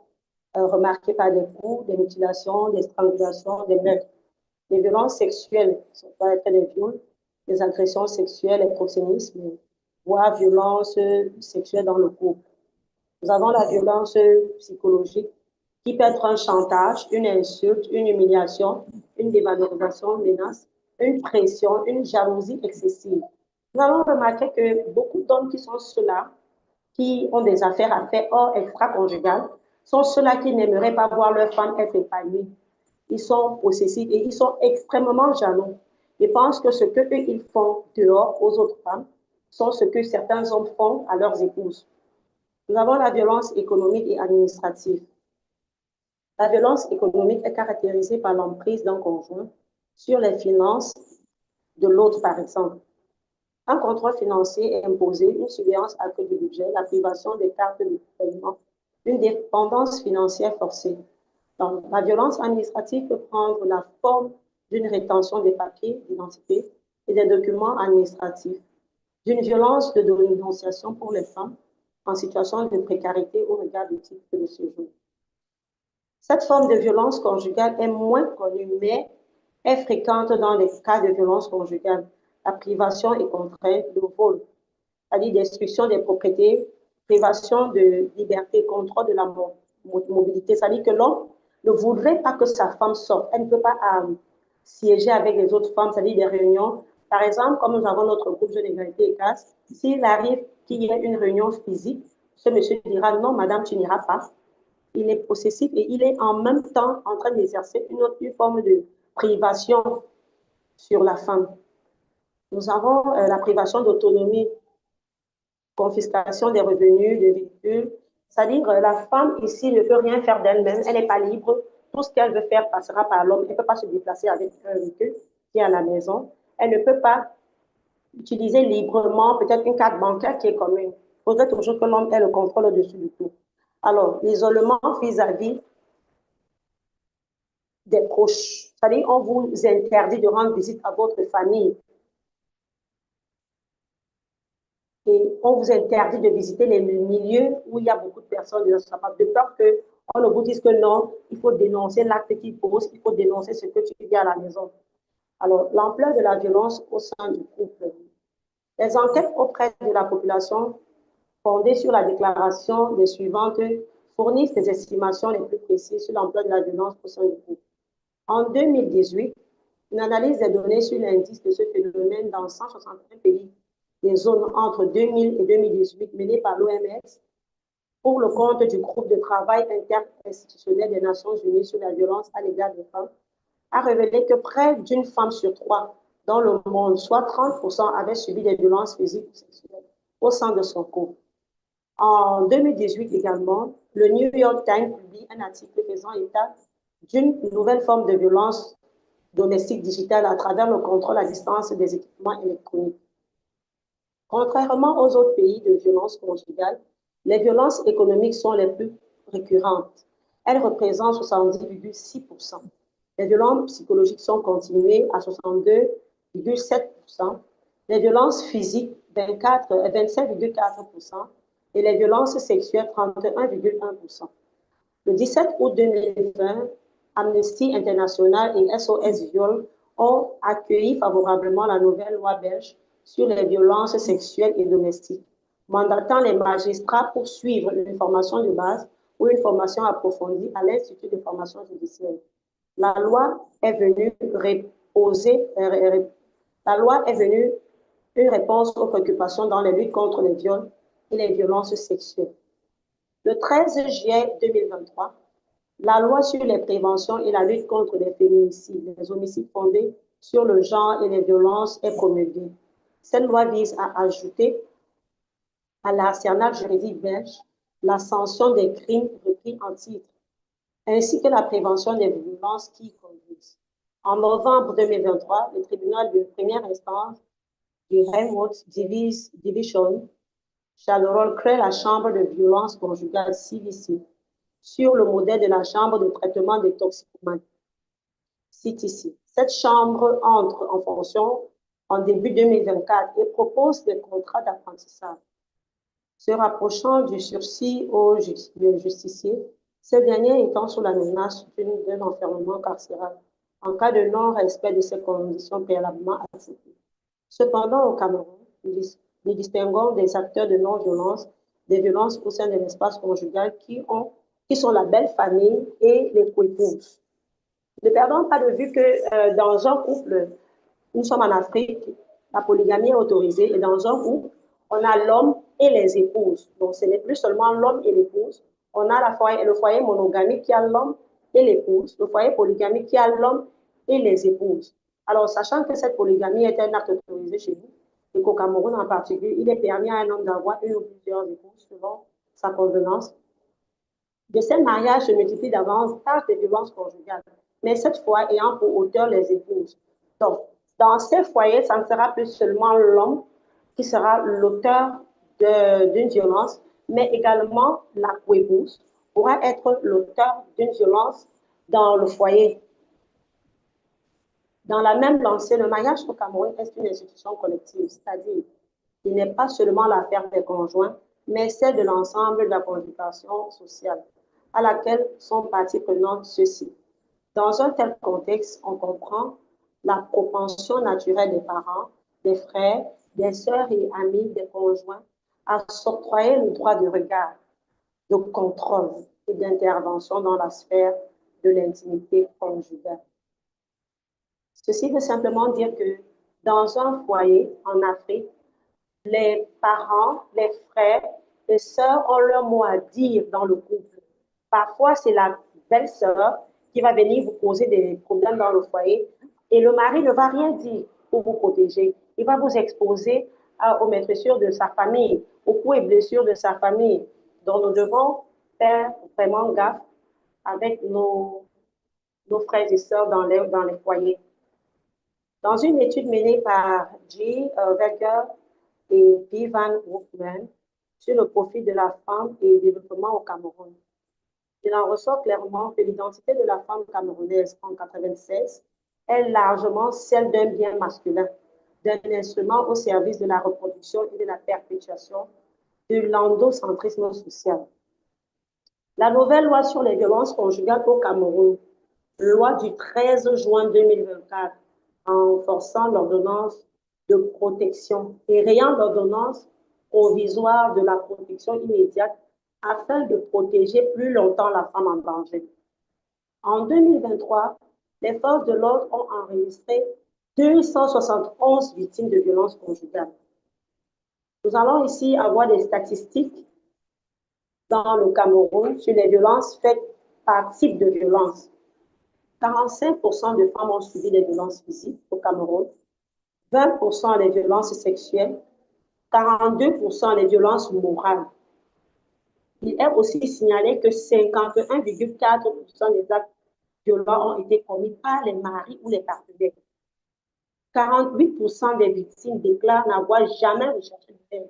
remarquées par des coups, des mutilations, des strangulations, des meurtres. Les violences sexuelles, ça peut être des viols, des agressions sexuelles, les proxénétismes, voire violences sexuelles dans le couple. Nous avons la violence psychologique qui peut être un chantage, une insulte, une humiliation, une dévalorisation, une menace, une pression, une jalousie excessive. Nous allons remarquer que beaucoup d'hommes qui sont ceux-là, qui ont des affaires à faire hors extra-conjugales, sont ceux-là qui n'aimeraient pas voir leur femme être épanouie. Ils sont possessifs et ils sont extrêmement jaloux. Ils pensent que ce qu'eux, ils font dehors aux autres femmes sont ce que certains hommes font à leurs épouses. Nous avons la violence économique et administrative. La violence économique est caractérisée par l'emprise d'un conjoint sur les finances de l'autre, par exemple. Un contrôle financier est imposé, une surveillance accrue du budget, la privation des cartes de paiement, une dépendance financière forcée. Donc, la violence administrative peut prendre la forme d'une rétention des papiers d'identité et des documents administratifs, d'une violence de dénonciation pour les femmes en situation de précarité au regard du titre de séjour. Cette forme de violence conjugale est moins connue, mais est fréquente dans les cas de violence conjugale. La privation et contrainte, le vol, c'est-à-dire destruction des propriétés, privation de liberté, contrôle de la mobilité. C'est-à-dire que l'homme ne voudrait pas que sa femme sorte. Elle ne peut pas siéger avec les autres femmes, c'est-à-dire des réunions. Par exemple, comme nous avons notre groupe Jeunes Égalité et Casse, s'il arrive qu'il y ait une réunion physique, ce monsieur dira non, madame, tu n'iras pas. Il est possessif et il est en même temps en train d'exercer une forme de privation sur la femme. Nous avons la privation d'autonomie, confiscation des revenus, de véhicules. C'est-à-dire la femme ici ne peut rien faire d'elle-même, elle n'est pas libre. Tout ce qu'elle veut faire passera par l'homme. Elle ne peut pas se déplacer avec un véhicule qui est à la maison. Elle ne peut pas utiliser librement peut-être une carte bancaire qui est commune. Il faudrait toujours que l'homme ait le contrôle au-dessus du tout. Alors, l'isolement vis-à-vis des proches. C'est-à-dire, on vous interdit de rendre visite à votre famille. Et on vous interdit de visiter les milieux où il y a beaucoup de personnes de peur qu'on ne vous dise que non, il faut dénoncer l'acte qui pose, il faut dénoncer ce que tu vis à la maison. Alors, l'ampleur de la violence au sein du couple. Les enquêtes auprès de la population fondées sur la déclaration des suivantes fournissent des estimations les plus précises sur l'ampleur de la violence au sein du couple. En 2018, une analyse des données sur l'indice de ce phénomène dans 161 pays des zones entre 2000 et 2018 menée par l'OMS pour le compte du groupe de travail interinstitutionnel des Nations Unies sur la violence à l'égard des femmes a révélé que près d'une femme sur trois dans le monde, soit 30%, avaient subi des violences physiques ou sexuelles au sein de son couple. En 2018 également, le New York Times publie un article faisant état d'une nouvelle forme de violence domestique digitale à travers le contrôle à distance des équipements électroniques. Contrairement aux autres pays de violence conjugale, les violences économiques sont les plus récurrentes. Elles représentent 70,6%. Les violences psychologiques sont continuées à 62,7%. Les violences physiques, 25,4%. Et les violences sexuelles, 31,1%. Le 17 août 2020, Amnesty International et SOS Viol ont accueilli favorablement la nouvelle loi belge sur les violences sexuelles et domestiques, mandatant les magistrats pour suivre une formation de base ou une formation approfondie à l'Institut de formation judiciaire. La loi est venue une réponse aux préoccupations dans les luttes contre les viols et les violences sexuelles. Le 13 juillet 2023, la loi sur les préventions et la lutte contre les féminicides, les homicides fondés sur le genre et les violences est promulguée. Cette loi vise à ajouter à l'arsenal juridique belge la sanction des crimes repris en titre, ainsi que la prévention des violences qui y conduisent. En novembre 2023, le tribunal de première instance du Againrd Division Charleroi crée la chambre de violence conjugale CVC sur le modèle de la chambre de traitement des toxicomanes CTC. Cette chambre entre en fonction en début 2024 et propose des contrats d'apprentissage. Se rapprochant du sursis aux justiciers, ce dernier étant sous la menace d'un enfermement carcéral en cas de non-respect de ces conditions préalablement acceptées. Cependant, au Cameroun, nous distinguons des acteurs de non-violence, des violences au sein de l'espace conjugal qui sont la belle famille et les coépouses. Ne perdons pas de vue que dans un couple, nous sommes en Afrique, la polygamie est autorisée et dans un couple, on a l'homme et les épouses. Donc, ce n'est plus seulement l'homme et l'épouse. On a le foyer monogamique qui a l'homme et l'épouse, le foyer polygamique qui a l'homme et les épouses. Alors, sachant que cette polygamie est un acte autorisé chez nous, et qu'au Cameroun en particulier, il est permis à un homme d'avoir une ou plusieurs épouses selon sa convenance, de ces mariages se multiplient davantage des violences conjugales, mais cette fois ayant pour auteur les épouses. Donc, dans ces foyers, ça ne sera plus seulement l'homme qui sera l'auteur d'une violence, mais également la coépouse pourra être l'auteur d'une violence dans le foyer. Dans la même lancée, le mariage au Cameroun est une institution collective, c'est-à-dire qu'il n'est pas seulement l'affaire des conjoints, mais celle de l'ensemble de la conjuration sociale, à laquelle sont partie prenante ceux-ci. Dans un tel contexte, on comprend la propension naturelle des parents, des frères, des sœurs et amis des conjoints à s'octroyer le droit de regard, de contrôle et d'intervention dans la sphère de l'intimité conjugale. Ceci veut simplement dire que dans un foyer en Afrique, les parents, les frères, les sœurs ont leur mot à dire dans le couple. Parfois, c'est la belle-sœur qui va venir vous causer des problèmes dans le foyer et le mari ne va rien dire pour vous protéger. Il va vous exposer aux maîtressures de sa famille, aux coups et blessures de sa famille. Donc, nous devons faire vraiment gaffe avec nos frères et sœurs dans les foyers. Dans une étude menée par G. Weger et P. Van Wookman sur le profil de la femme et le développement au Cameroun, il en ressort clairement que l'identité de la femme camerounaise en 1996 est largement celle d'un bien masculin, d'un instrument au service de la reproduction et de la perpétuation de l'endocentrisme social. La nouvelle loi sur les violences conjugales au Cameroun, loi du 13 juin 2024, en forçant l'ordonnance de protection et rayant l'ordonnance provisoire de la protection immédiate afin de protéger plus longtemps la femme en danger. En 2023, les forces de l'ordre ont enregistré 271 victimes de violences conjugales. Nous allons ici avoir des statistiques dans le Cameroun sur les violences faites par type de violence. 45% de femmes ont subi des violences physiques au Cameroun, 20% les violences sexuelles, 42% les violences morales. Il est aussi signalé que 51,4% des actes violents ont été commis par les maris ou les partenaires. 48% des victimes déclarent n'avoir jamais recherché de l'aide.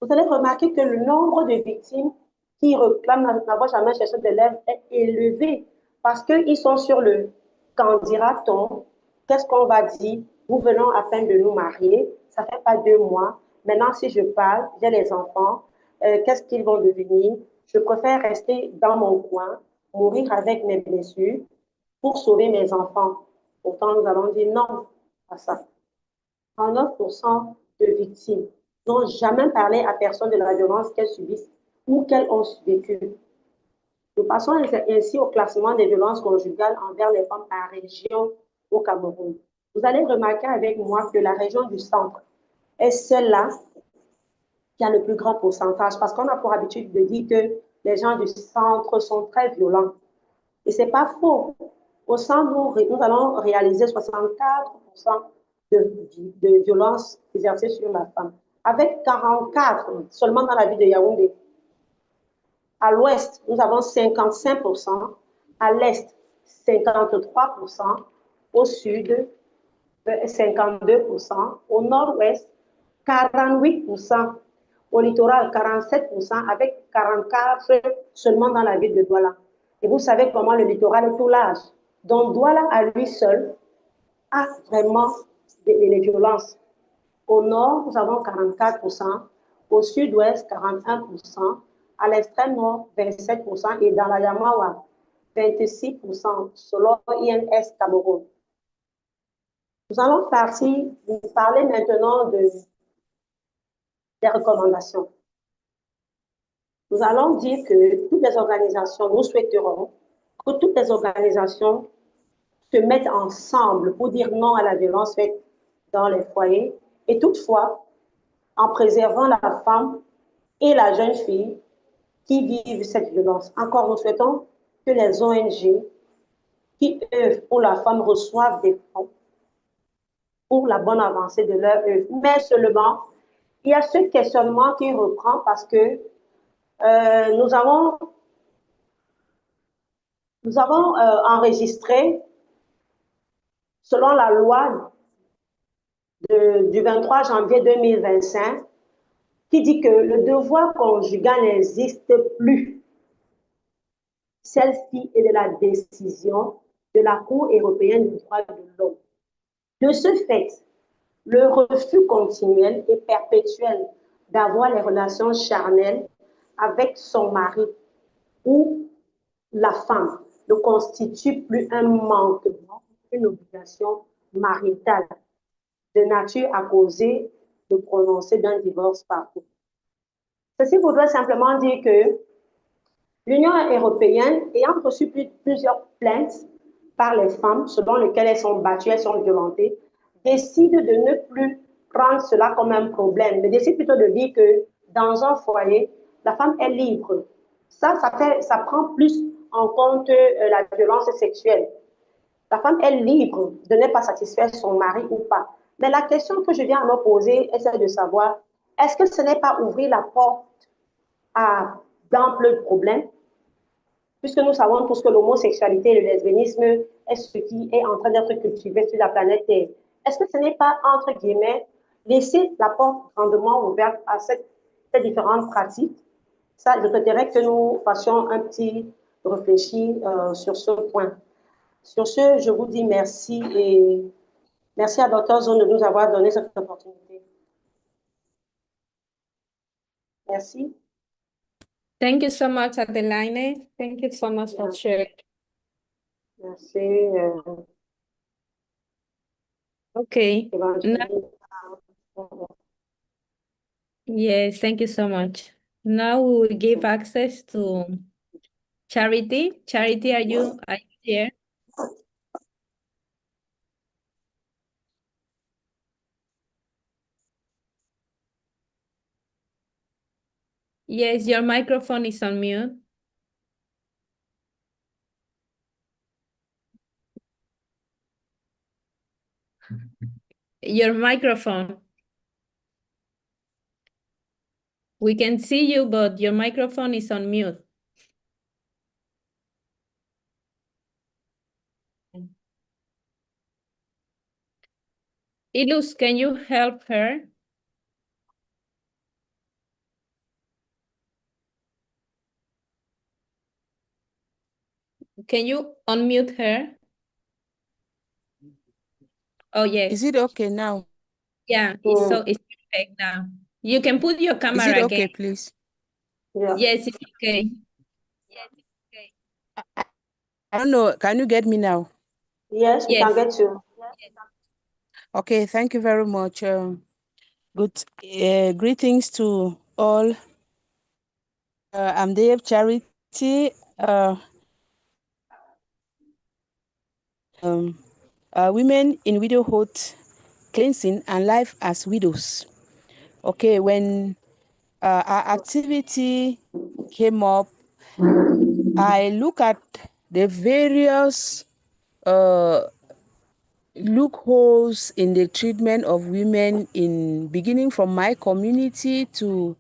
Vous allez remarquer que le nombre de victimes qui réclament n'avoir jamais cherché de l'aide est élevé parce qu'ils sont sur le qu'en dira-t-on, qu'est-ce qu'on va dire, nous venons à peine de nous marier, ça fait pas 2 mois, maintenant si je parle, j'ai les enfants, qu'est-ce qu'ils vont devenir, je préfère rester dans mon coin, mourir avec mes blessures pour sauver mes enfants. Pourtant, nous allons dire non à ça. 39% de victimes n'ont jamais parlé à personne de la violence qu'elles subissent ou qu'elles ont vécue. Nous passons ainsi au classement des violences conjugales envers les femmes par région au Cameroun. Vous allez remarquer avec moi que la région du centre est celle-là qui a le plus grand pourcentage parce qu'on a pour habitude de dire que les gens du centre sont très violents. Et ce n'est pas faux. Au centre, nous allons réaliser 64% de violences exercées sur la femme, avec 44 seulement dans la ville de Yaoundé. À l'ouest, nous avons 55%, à l'est, 53%, au sud, 52%, au nord-ouest, 48%, au littoral, 47%, avec 44% seulement dans la ville de Douala. Et vous savez comment le littoral est tout large. Donc, Douala, à lui seul, a vraiment les violences. Au nord, nous avons 44%, au sud-ouest, 41%, à l'extrême nord, 27%, et dans la Yamawa, 26%, selon INS Cameroun. Nous allons parler maintenant des recommandations. Nous allons dire que toutes les organisations, nous souhaiterons que toutes les organisations se mettent ensemble pour dire non à la violence faite dans les foyers et toutefois en préservant la femme et la jeune fille qui vivent cette violence. Encore, nous souhaitons que les ONG qui œuvrent pour la femme reçoivent des fonds pour la bonne avancée de leur œuvre. Mais seulement, il y a ce questionnement qui reprend parce que nous avons enregistré, selon la loi du 23 janvier 2025, qui dit que le devoir conjugal n'existe plus. Celle-ci est de la décision de la Cour européenne des droits de l'homme. De ce fait, le refus continuel et perpétuel d'avoir les relations charnelles avec son mari ou la femme ne constitue plus un manquement, une obligation maritale de nature à causer le prononcé d'un divorce par couple. Ceci voudrait simplement dire que l'Union européenne, ayant reçu plusieurs plaintes par les femmes selon lesquelles elles sont battues, elles sont violentées, décide de ne plus prendre cela comme un problème, mais décide plutôt de dire que dans un foyer, la femme est libre. Ça prend plus en compte la violence sexuelle. La femme est libre de ne pas satisfaire son mari ou pas. Mais la question que je viens à me poser est celle de savoir, est-ce que ce n'est pas ouvrir la porte à d'amples problèmes, puisque nous savons tous que l'homosexualité et le lesbianisme est ce qui est en train d'être cultivé sur la planète Terre. Est-ce que ce n'est pas, entre guillemets, laisser la porte grandement ouverte à ces différentes pratiques? Ça, je souhaiterais que nous fassions un petit réfléchir sur ce point. Sur ce, je vous dis merci et merci à Dr. Zone de nous avoir donné cette opportunité. Merci. Thank you so much, Adelaine. Thank you so much for sharing. Merci. Okay. Yes, thank you so much. Now we will give access to Charity. Charity, are you here? Yes, your microphone is on mute. Your microphone. We can see you, but your microphone is on mute. Ilus, can you help her? Can you unmute her? Oh, yes. Is it okay now? Yeah, it's perfect now. You can put your Is camera it okay, again. please? Yeah. Yes, it's okay. I don't know. Can you get me now? Yes, we can Yes. get you. Okay, thank you very much. Good greetings to all. I'm Dave Charity. Women in widowhood, cleansing and life as widows. Okay, when our activity came up, I look at the various loopholes in the treatment of women, in beginning from my community to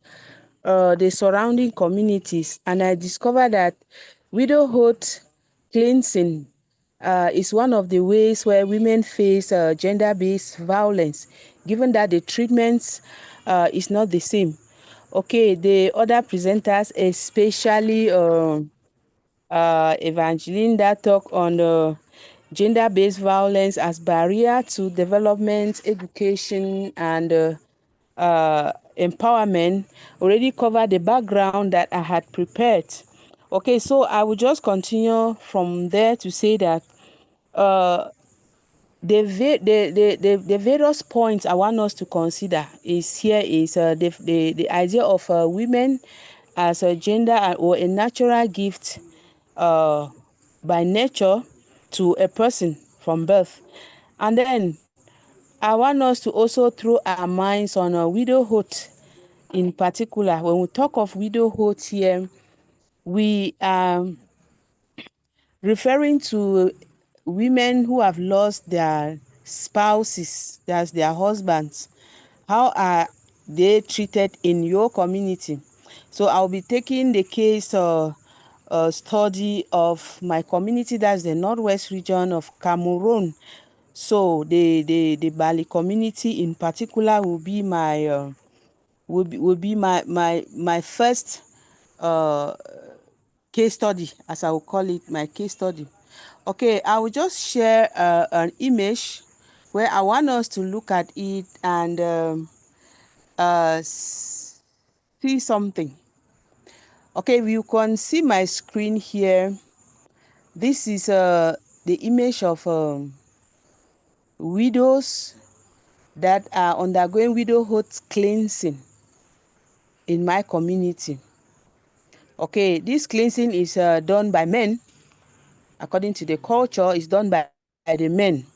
the surrounding communities, and I discovered that widowhood cleansing is one of the ways where women face gender-based violence, given that the treatment is not the same. Okay, the other presenters, especially Evangeline, that talk on gender-based violence as barrier to development, education, and empowerment, already covered the background that I had prepared. Okay, so I will just continue from there to say that the various points I want us to consider is the idea of women as a gender or a natural gift by nature to a person from birth. And then I want us to also throw our minds on widowhood in particular. When we talk of widowhood here, we are referring to women who have lost their spouses, that's their husbands. How are they treated in your community? So I'll be taking the case study of my community, that's the northwest region of Cameroon. So the Bali community in particular will be my first case study, as I will call it, my case study. Okay, I will just share an image where I want us to look at it and see something. Okay, you can see my screen here. This is the image of widows that are undergoing widowhood cleansing in my community. Okay, this cleansing is done by men. According to the culture, it's done by the men.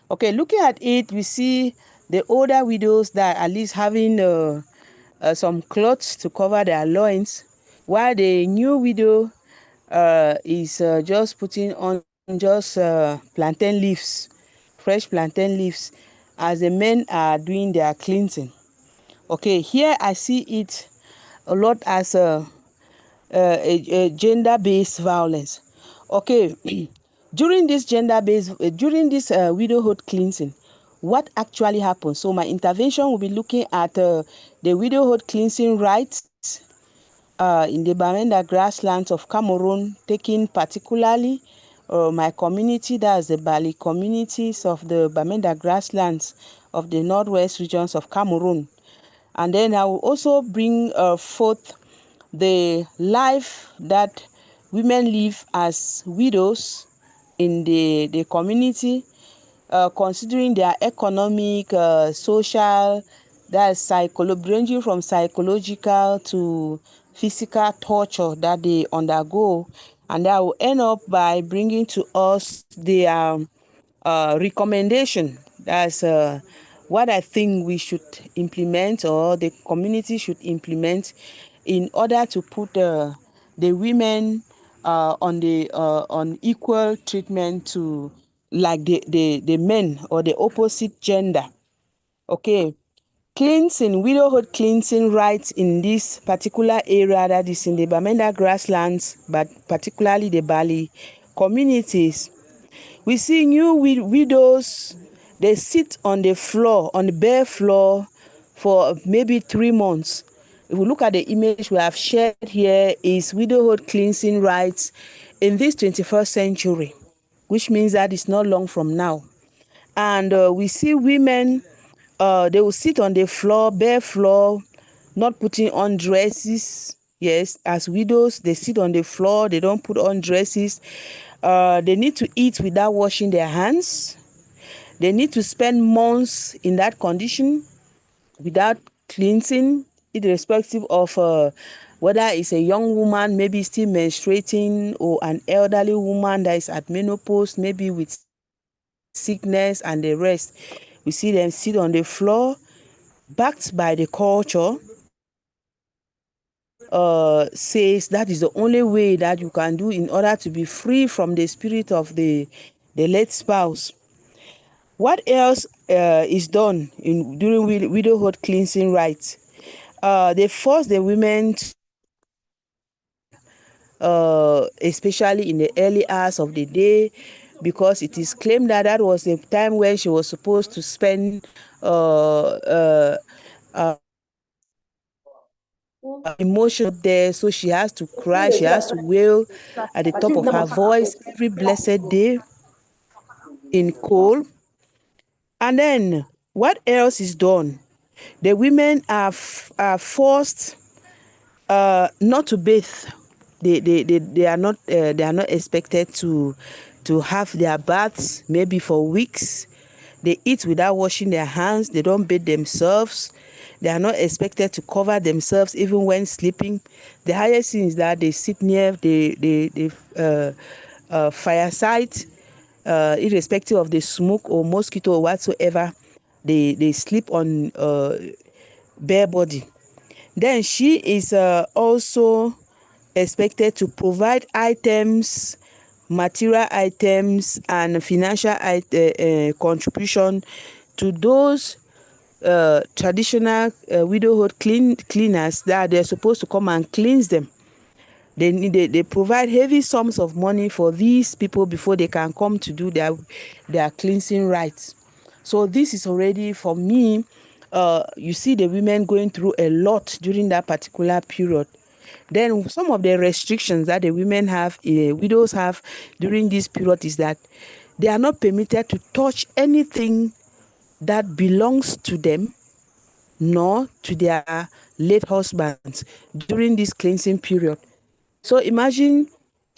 Okay, looking at it, we see the older widows that are at least having some clothes to cover their loins, while the new widow is just putting on just plantain leaves, fresh plantain leaves, as the men are doing their cleansing. Okay, here I see it a lot as a gender-based violence. Okay, during this widowhood cleansing, what actually happens? So my intervention will be looking at the widowhood cleansing rites in the Bamenda grasslands of Cameroon, taking particularly my community, that's the Bali communities of the Bamenda grasslands of the northwest regions of Cameroon. And then I will also bring forth the life that women live as widows in the community, considering their economic, social, ranging from psychological to physical torture that they undergo. And that will end up by bringing to us their recommendation. That's what I think we should implement, or the community should implement, in order to put the women on equal treatment to like the men or the opposite gender. Okay, cleansing, widowhood cleansing rites in this particular area, that is in the Bamenda grasslands, but particularly the Bali communities. We see new widows, they sit on the floor, on the bare floor for maybe 3 months. If we look at the image we have shared here, is widowhood cleansing rites in this 21st century, which means that it's not long from now. And we see women, they will sit on the floor, bare floor, not putting on dresses. Yes, as widows, they sit on the floor, they don't put on dresses. They need to eat without washing their hands. They need to spend months in that condition without cleansing, irrespective of whether it's a young woman, maybe still menstruating, or an elderly woman that is at menopause, maybe with sickness and the rest. We see them sit on the floor, backed by the culture. Says that is the only way that you can do in order to be free from the spirit of the late spouse. What else is done during widowhood cleansing rites? They force the women, especially in the early hours of the day, because it is claimed that that was the time when she was supposed to spend emotion there, so she has to cry, she has to wail at the top of her voice every blessed day in cold. And then what else is done? The women are forced not to bathe. They are not expected to have their baths maybe for weeks. They eat without washing their hands. They don't bathe themselves. They are not expected to cover themselves even when sleeping. The highest thing is that they sit near the fireside, irrespective of the smoke or mosquito or whatsoever. They sleep on bare body. Then she is also expected to provide items, material items, and financial contribution to those traditional widowhood cleaners that they're supposed to come and cleanse them. They provide heavy sums of money for these people before they can come to do their cleansing rites. So this is already, for me, you see the women going through a lot during that particular period. Then some of the restrictions that the women have, widows have during this period, is that they are not permitted to touch anything that belongs to them nor to their late husbands during this cleansing period. So imagine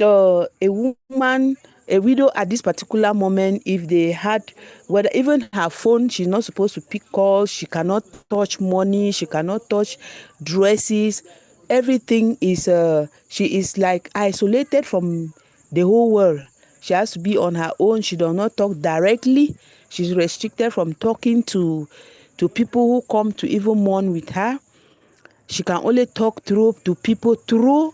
a woman, a widow at this particular moment, if they had, whether even her phone, she's not supposed to pick calls, she cannot touch money, she cannot touch dresses. Everything is, she is like isolated from the whole world. She has to be on her own. She does not talk directly. She's restricted from talking to people who come to even mourn with her. She can only talk to people through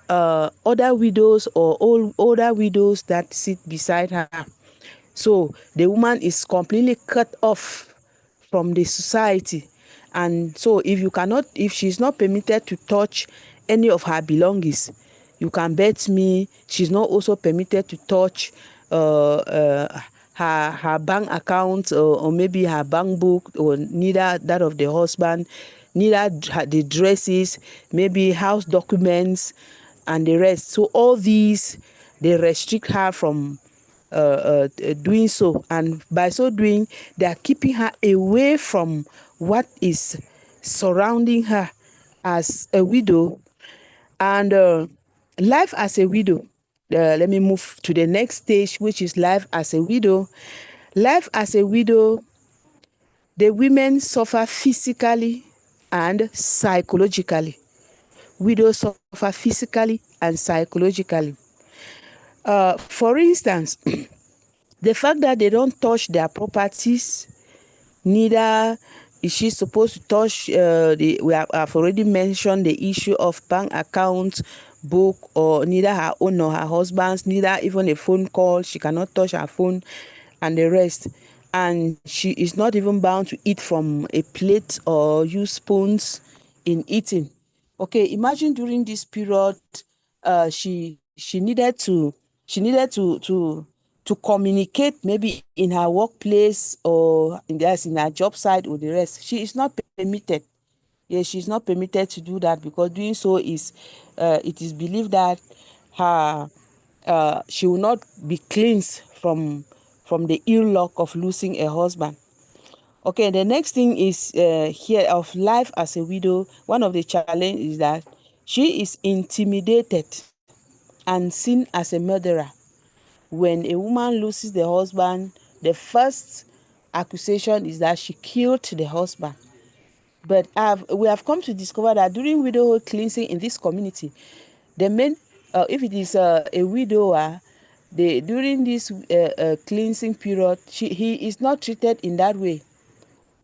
other widows or older widows that sit beside her. So the woman is completely cut off from the society. And so if she's not permitted to touch any of her belongings, you can bet me she's not also permitted to touch her bank account, or maybe her bank book, or neither that of the husband, neither the dresses, maybe house documents and the rest. So all these, they restrict her from doing so, and by so doing, they are keeping her away from what is surrounding her as a widow. And life as a widow, let me move to the next stage, which is life as a widow. Life as a widow, the women suffer physically and psychologically. Widows suffer physically and psychologically. For instance, the fact that they don't touch their properties, neither is she supposed to touch we have already mentioned the issue of bank account, book, or neither her own nor her husband's, neither even a phone call. She cannot touch her phone. and the rest. And she is not even bound to eat from a plate or use spoons in eating. Okay, imagine during this period, she needed to communicate maybe in her workplace or in her job site or the rest. She is not permitted. Yes, she's not permitted to do that, because doing so is, it is believed that her she will not be cleansed from the ill luck of losing a husband. Okay, the next thing is here of life as a widow. One of the challenges is that she is intimidated and seen as a murderer. When a woman loses the husband, the first accusation is that she killed the husband. But we have come to discover that during widowhood cleansing in this community, the men, if it is a widower, during this cleansing period, he is not treated in that way.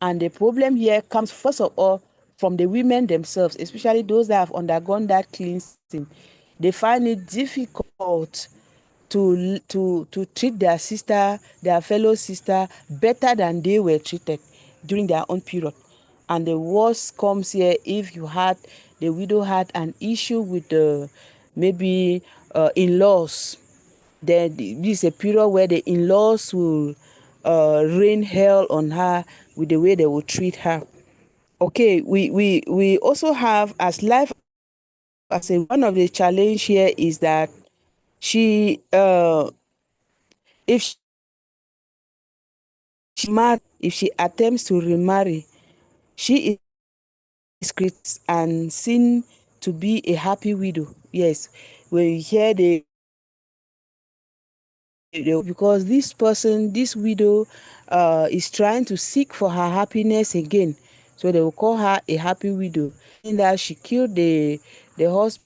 And the problem here comes first of all from the women themselves, especially those that have undergone that cleansing. They find it difficult to treat their sister, their fellow sister, better than they were treated during their own period. And the worst comes here if the widow had an issue with maybe in-laws. Then this is a period where the in-laws will rain hell on her with the way they will treat her. Okay, we also have as life as a one of the challenge here is that she if if she attempts to remarry, she is criticized and seen to be a happy widow. Yes, when you hear because this widow is trying to seek for her happiness again, so they will call her a happy widow, in that she killed the husband,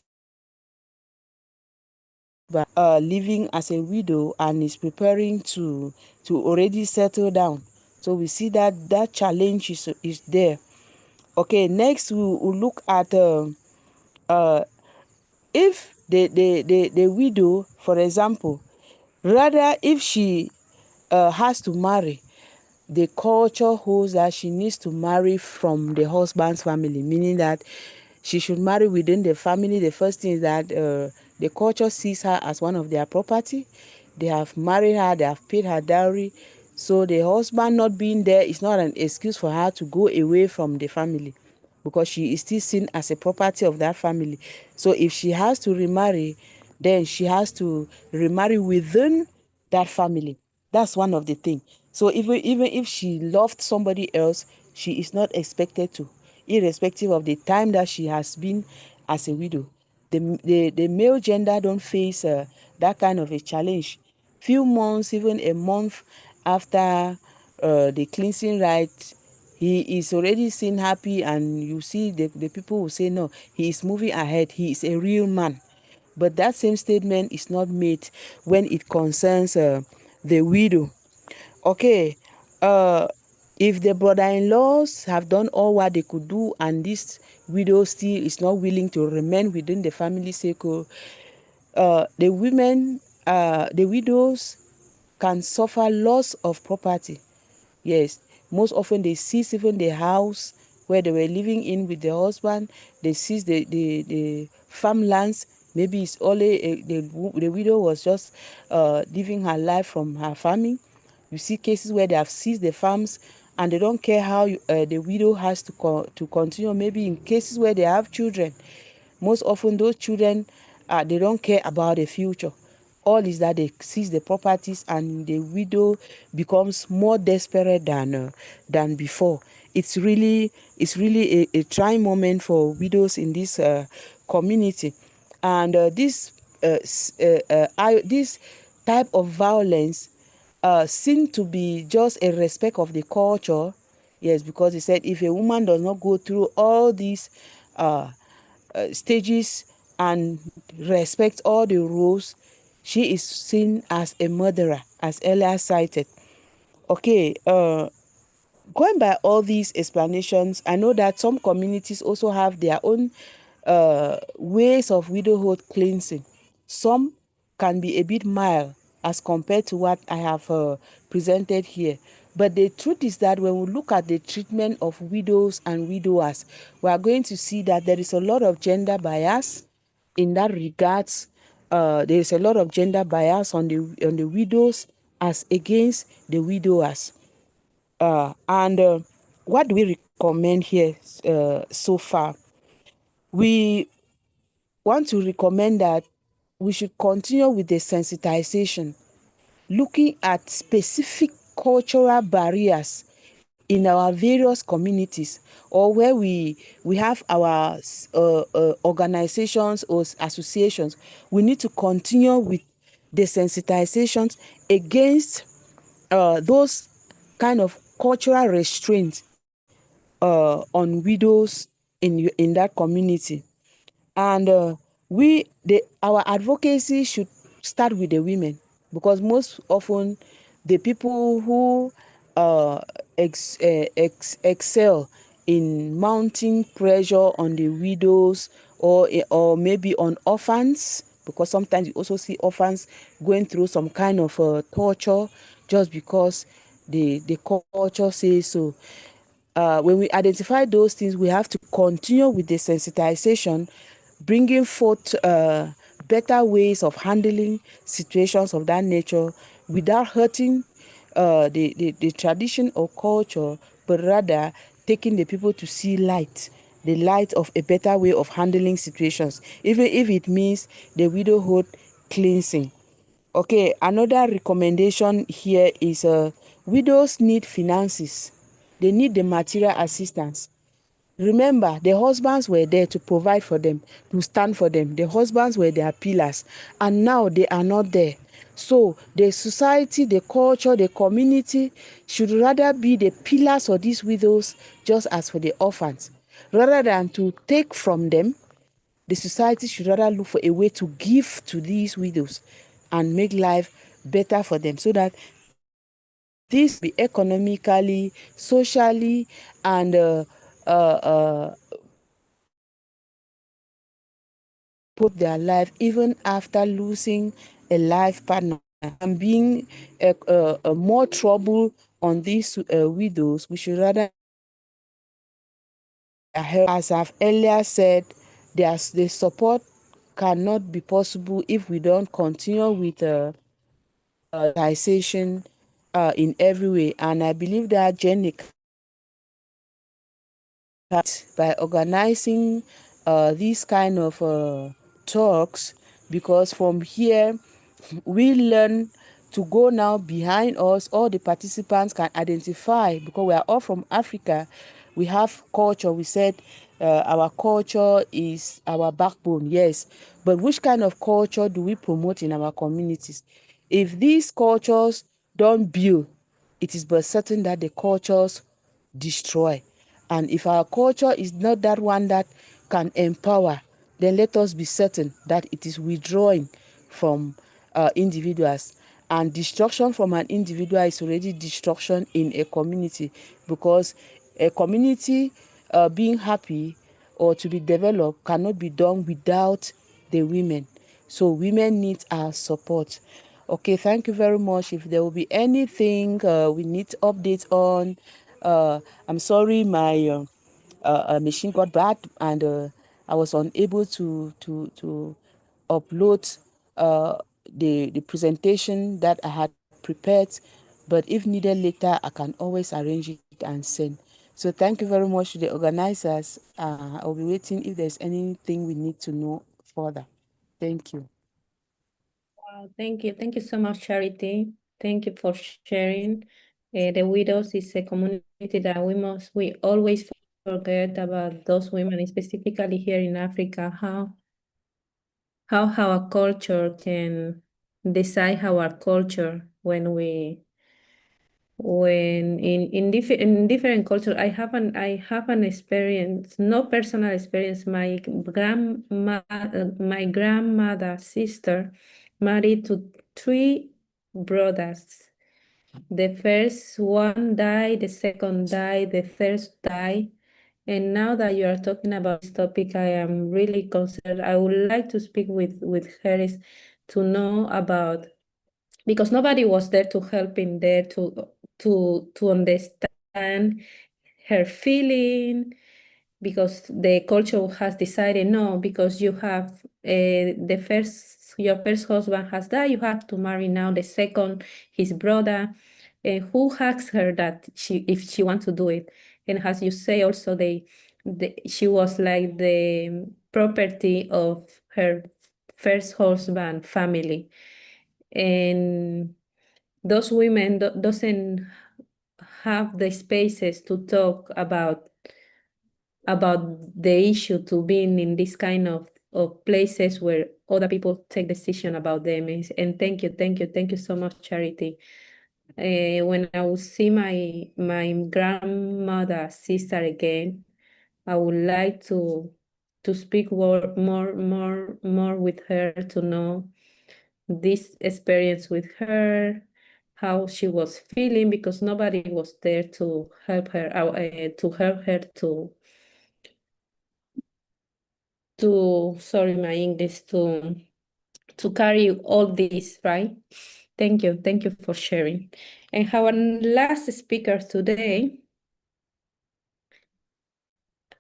living as a widow, and is preparing to already settle down. So we see that challenge is there. Okay, next we will look at if the widow, for example, rather if she has to marry, the culture holds that she needs to marry from the husband's family, meaning that she should marry within the family. The first thing is that the culture sees her as one of their property. They have married her, they have paid her dowry. So the husband not being there is not an excuse for her to go away from the family, because she is still seen as a property of that family. So if she has to remarry, then she has to remarry within that family. That's one of the things. So even if she loved somebody else, she is not expected to, irrespective of the time that she has been as a widow. The male gender don't face that kind of a challenge. Few months, even a month after the cleansing rite, he is already seen happy, and you see the people will say, no, he is moving ahead, he is a real man. But that same statement is not made when it concerns the widow. Okay, if the brother-in-laws have done all what they could do, and this widow still is not willing to remain within the family circle, the widows can suffer loss of property. Yes, most often they seize even the house where they were living in with the husband. They seize the farmlands. Maybe it's only the widow was just living her life from her farming. You see cases where they have seized the farms, and they don't care how the widow has to continue. Maybe in cases where they have children, most often those children, they don't care about the future. All is that they seize the properties, and the widow becomes more desperate than before. It's really a trying moment for widows in this community. And this type of violence seem to be just a respect of the culture. Yes, because he said if a woman does not go through all these stages and respect all the rules, she is seen as a murderer, as earlier cited. Okay, going by all these explanations, I know that some communities also have their own ways of widowhood cleansing. Some can be a bit mild, as compared to what I have presented here. But the truth is that when we look at the treatment of widows and widowers, we are going to see that there is a lot of gender bias in that regards. There is a lot of gender bias on the widows as against the widowers. And what do we recommend here so far? We want to recommend that we should continue with the sensitization, looking at specific cultural barriers in our various communities, or where we have our organizations or associations. We need to continue with the sensitizations against those kind of cultural restraints on widows in that community. And our advocacy should start with the women, because most often the people who excel in mounting pressure on the widows, or maybe on orphans, because sometimes you also see orphans going through some kind of torture just because the culture says so. When we identify those things, we have to continue with the sensitization, bringing forth better ways of handling situations of that nature without hurting the tradition or culture, but rather taking the people to see the light of a better way of handling situations, even if it means the widowhood cleansing. Okay, another recommendation here is widows need finances. They need the material assistance. Remember, the husbands were there to provide for them, to stand for them. The husbands were their pillars, and now they are not there. So the society, the culture, the community should rather be the pillars of these widows, just as for the orphans. Rather than to take from them, the society should rather look for a way to give to these widows and make life better for them, so that this be economically, socially, and put their life even after losing a life partner and being more trouble on these widows. We should rather help. As I've earlier said, the support cannot be possible if we don't continue with taxation in every way. And I believe that Jenny, by organizing these kind of talks, because from here we learn to go now behind us. All the participants can identify, because we are all from Africa. We have culture. We said our culture is our backbone, yes. But which kind of culture do we promote in our communities? If these cultures don't build, it is but certain that the cultures destroy. And if our culture is not that one that can empower, then let us be certain that it is withdrawing from individuals. And destruction from an individual is already destruction in a community, because a community being happy or to be developed cannot be done without the women. So women need our support. Okay, thank you very much. If there will be anything we need updates on, I'm sorry my machine got bad, and I was unable to upload the presentation that I had prepared. But if needed later, I can always arrange it and send. So thank you very much to the organizers. I'll be waiting if there's anything we need to know further. Thank you. Wow, thank you. Thank you so much, Charity. Thank you for sharing. The widows is a community that we always forget about those women, specifically here in Africa, how our culture can decide our culture when in different culture. I have an experience, no personal experience. My grandmother's sister married to 3 brothers. The first one died, the second died, the third died. And now that you are talking about this topic, I am really concerned. I would like to speak with Harris to know about, because nobody was there to help in there to understand her feeling, because the culture has decided no, because you have your first husband has died, you have to marry now the second, his brother. Who asked her that if she wants to do it? And as you say, also she was like the property of her first husband family, and those women doesn't have the spaces to talk about the issue, to being in this kind of places where other people take decision about them. And thank you so much, Charity. When I will see my grandmother sister again, I would like to speak more with her, to know this experience with her, how she was feeling, because nobody was there to help her out, sorry, my English, to carry all this, right? Thank you for sharing. And our last speaker today,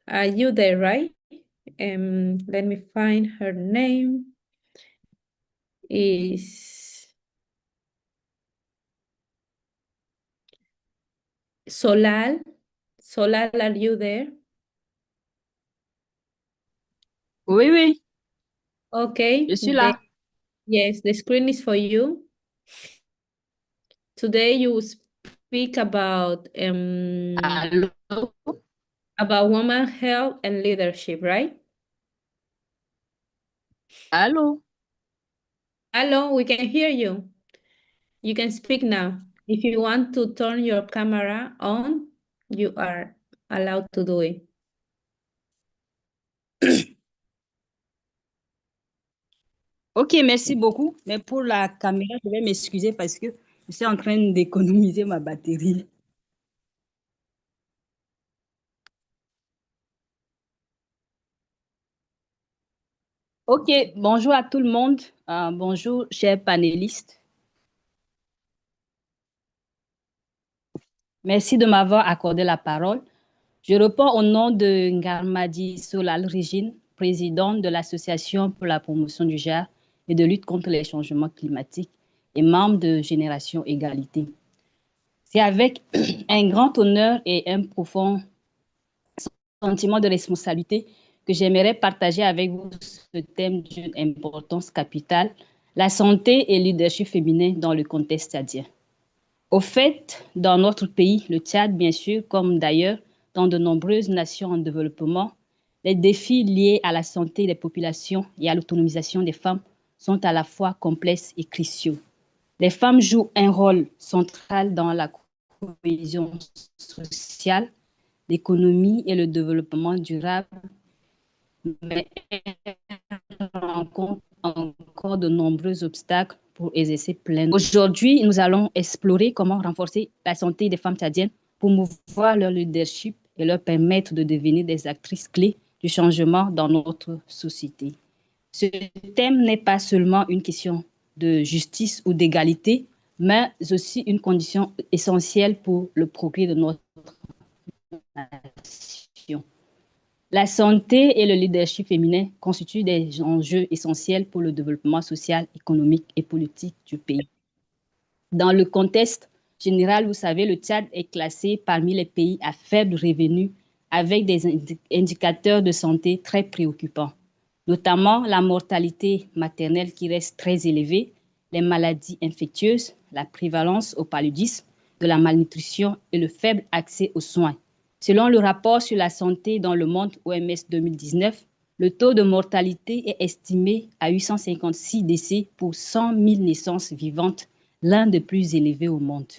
are you there, right? Let me find her name. Is Solal. Solal, are you there? Oui, oui, Okay. je suis là. Yes, the screen is for you. Today you will speak about Allô? women health and leadership, right? Allô? Hello, we can hear you. You can speak now. If you want to turn your camera on, you are allowed to do it. Ok, merci beaucoup. Mais pour la caméra, je vais m'excuser parce que je suis en train d'économiser ma batterie. Ok, bonjour à tout le monde. Bonjour, chers panélistes. Merci de m'avoir accordé la parole. Je réponds au nom de Ngarmadi Solal Rigine, présidente de l'Association pour la promotion du genre et de lutte contre les changements climatiques et membre de Génération Égalité. C'est avec un grand honneur et un profond sentiment de responsabilité que j'aimerais partager avec vous ce thème d'une importance capitale, la santé et le leadership féminin dans le contexte tchadien. Au fait, dans notre pays, le Tchad, bien sûr, comme d'ailleurs dans de nombreuses nations en développement, les défis liés à la santé des populations et à l'autonomisation des femmes sont à la fois complexes et cruciaux. Les femmes jouent un rôle central dans la cohésion sociale, l'économie et le développement durable, mais elles rencontrent encore de nombreux obstacles pour exercer pleinement. Aujourd'hui, nous allons explorer comment renforcer la santé des femmes tchadiennes, promouvoir leur leadership et leur permettre de devenir des actrices clés du changement dans notre société. Ce thème n'est pas seulement une question de justice ou d'égalité, mais aussi une condition essentielle pour le progrès de notre nation. La santé et le leadership féminin constituent des enjeux essentiels pour le développement social, économique et politique du pays. Dans le contexte général, vous savez, le Tchad est classé parmi les pays à faible revenu avec des indicateurs de santé très préoccupants, notamment la mortalité maternelle qui reste très élevée, les maladies infectieuses, la prévalence au paludisme, de la malnutrition et le faible accès aux soins. Selon le rapport sur la santé dans le monde OMS 2019, le taux de mortalité est estimé à 856 décès pour 100 000 naissances vivantes, l'un des plus élevés au monde.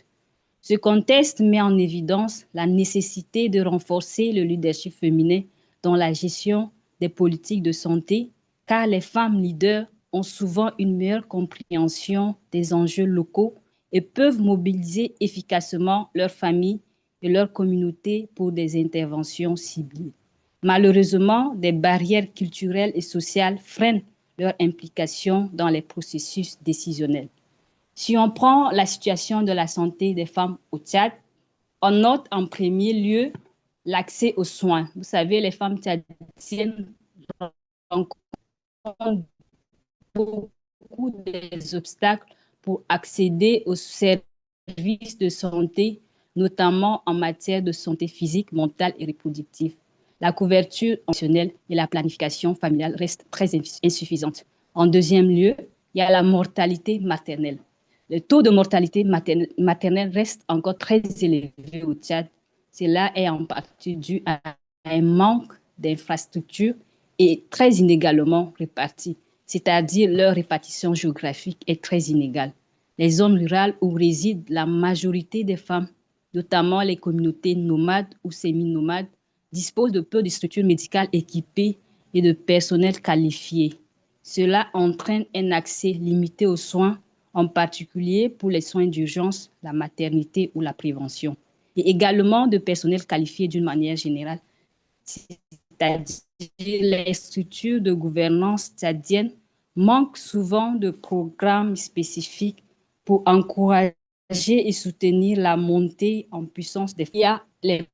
Ce contexte met en évidence la nécessité de renforcer le leadership féminin dans la gestion des politiques de santé, car les femmes leaders ont souvent une meilleure compréhension des enjeux locaux et peuvent mobiliser efficacement leurs familles et leur communauté pour des interventions ciblées. Malheureusement, des barrières culturelles et sociales freinent leur implication dans les processus décisionnels. Si on prend la situation de la santé des femmes au Tchad, on note en premier lieu l'accès aux soins. Vous savez, les femmes tchadiennes rencontrent beaucoup des obstacles pour accéder aux services de santé, notamment en matière de santé physique, mentale et reproductive. La couverture fonctionnelle et la planification familiale restent très insuffisantes. En deuxième lieu, il y a la mortalité maternelle. Le taux de mortalité maternelle reste encore très élevé au Tchad. Cela est en partie dû à un manque d'infrastructures et très inégalement réparties, c'est-à-dire leur répartition géographique est très inégale. Les zones rurales où résident la majorité des femmes, notamment les communautés nomades ou semi-nomades, disposent de peu de structures médicales équipées et de personnel qualifié. Cela entraîne un accès limité aux soins, en particulier pour les soins d'urgence, la maternité ou la prévention, et également de personnel qualifié d'une manière générale, c'est-à-dire les structures de gouvernance tchadiennes manquent souvent de programmes spécifiques pour encourager et soutenir la montée en puissance des femmes. Il y a les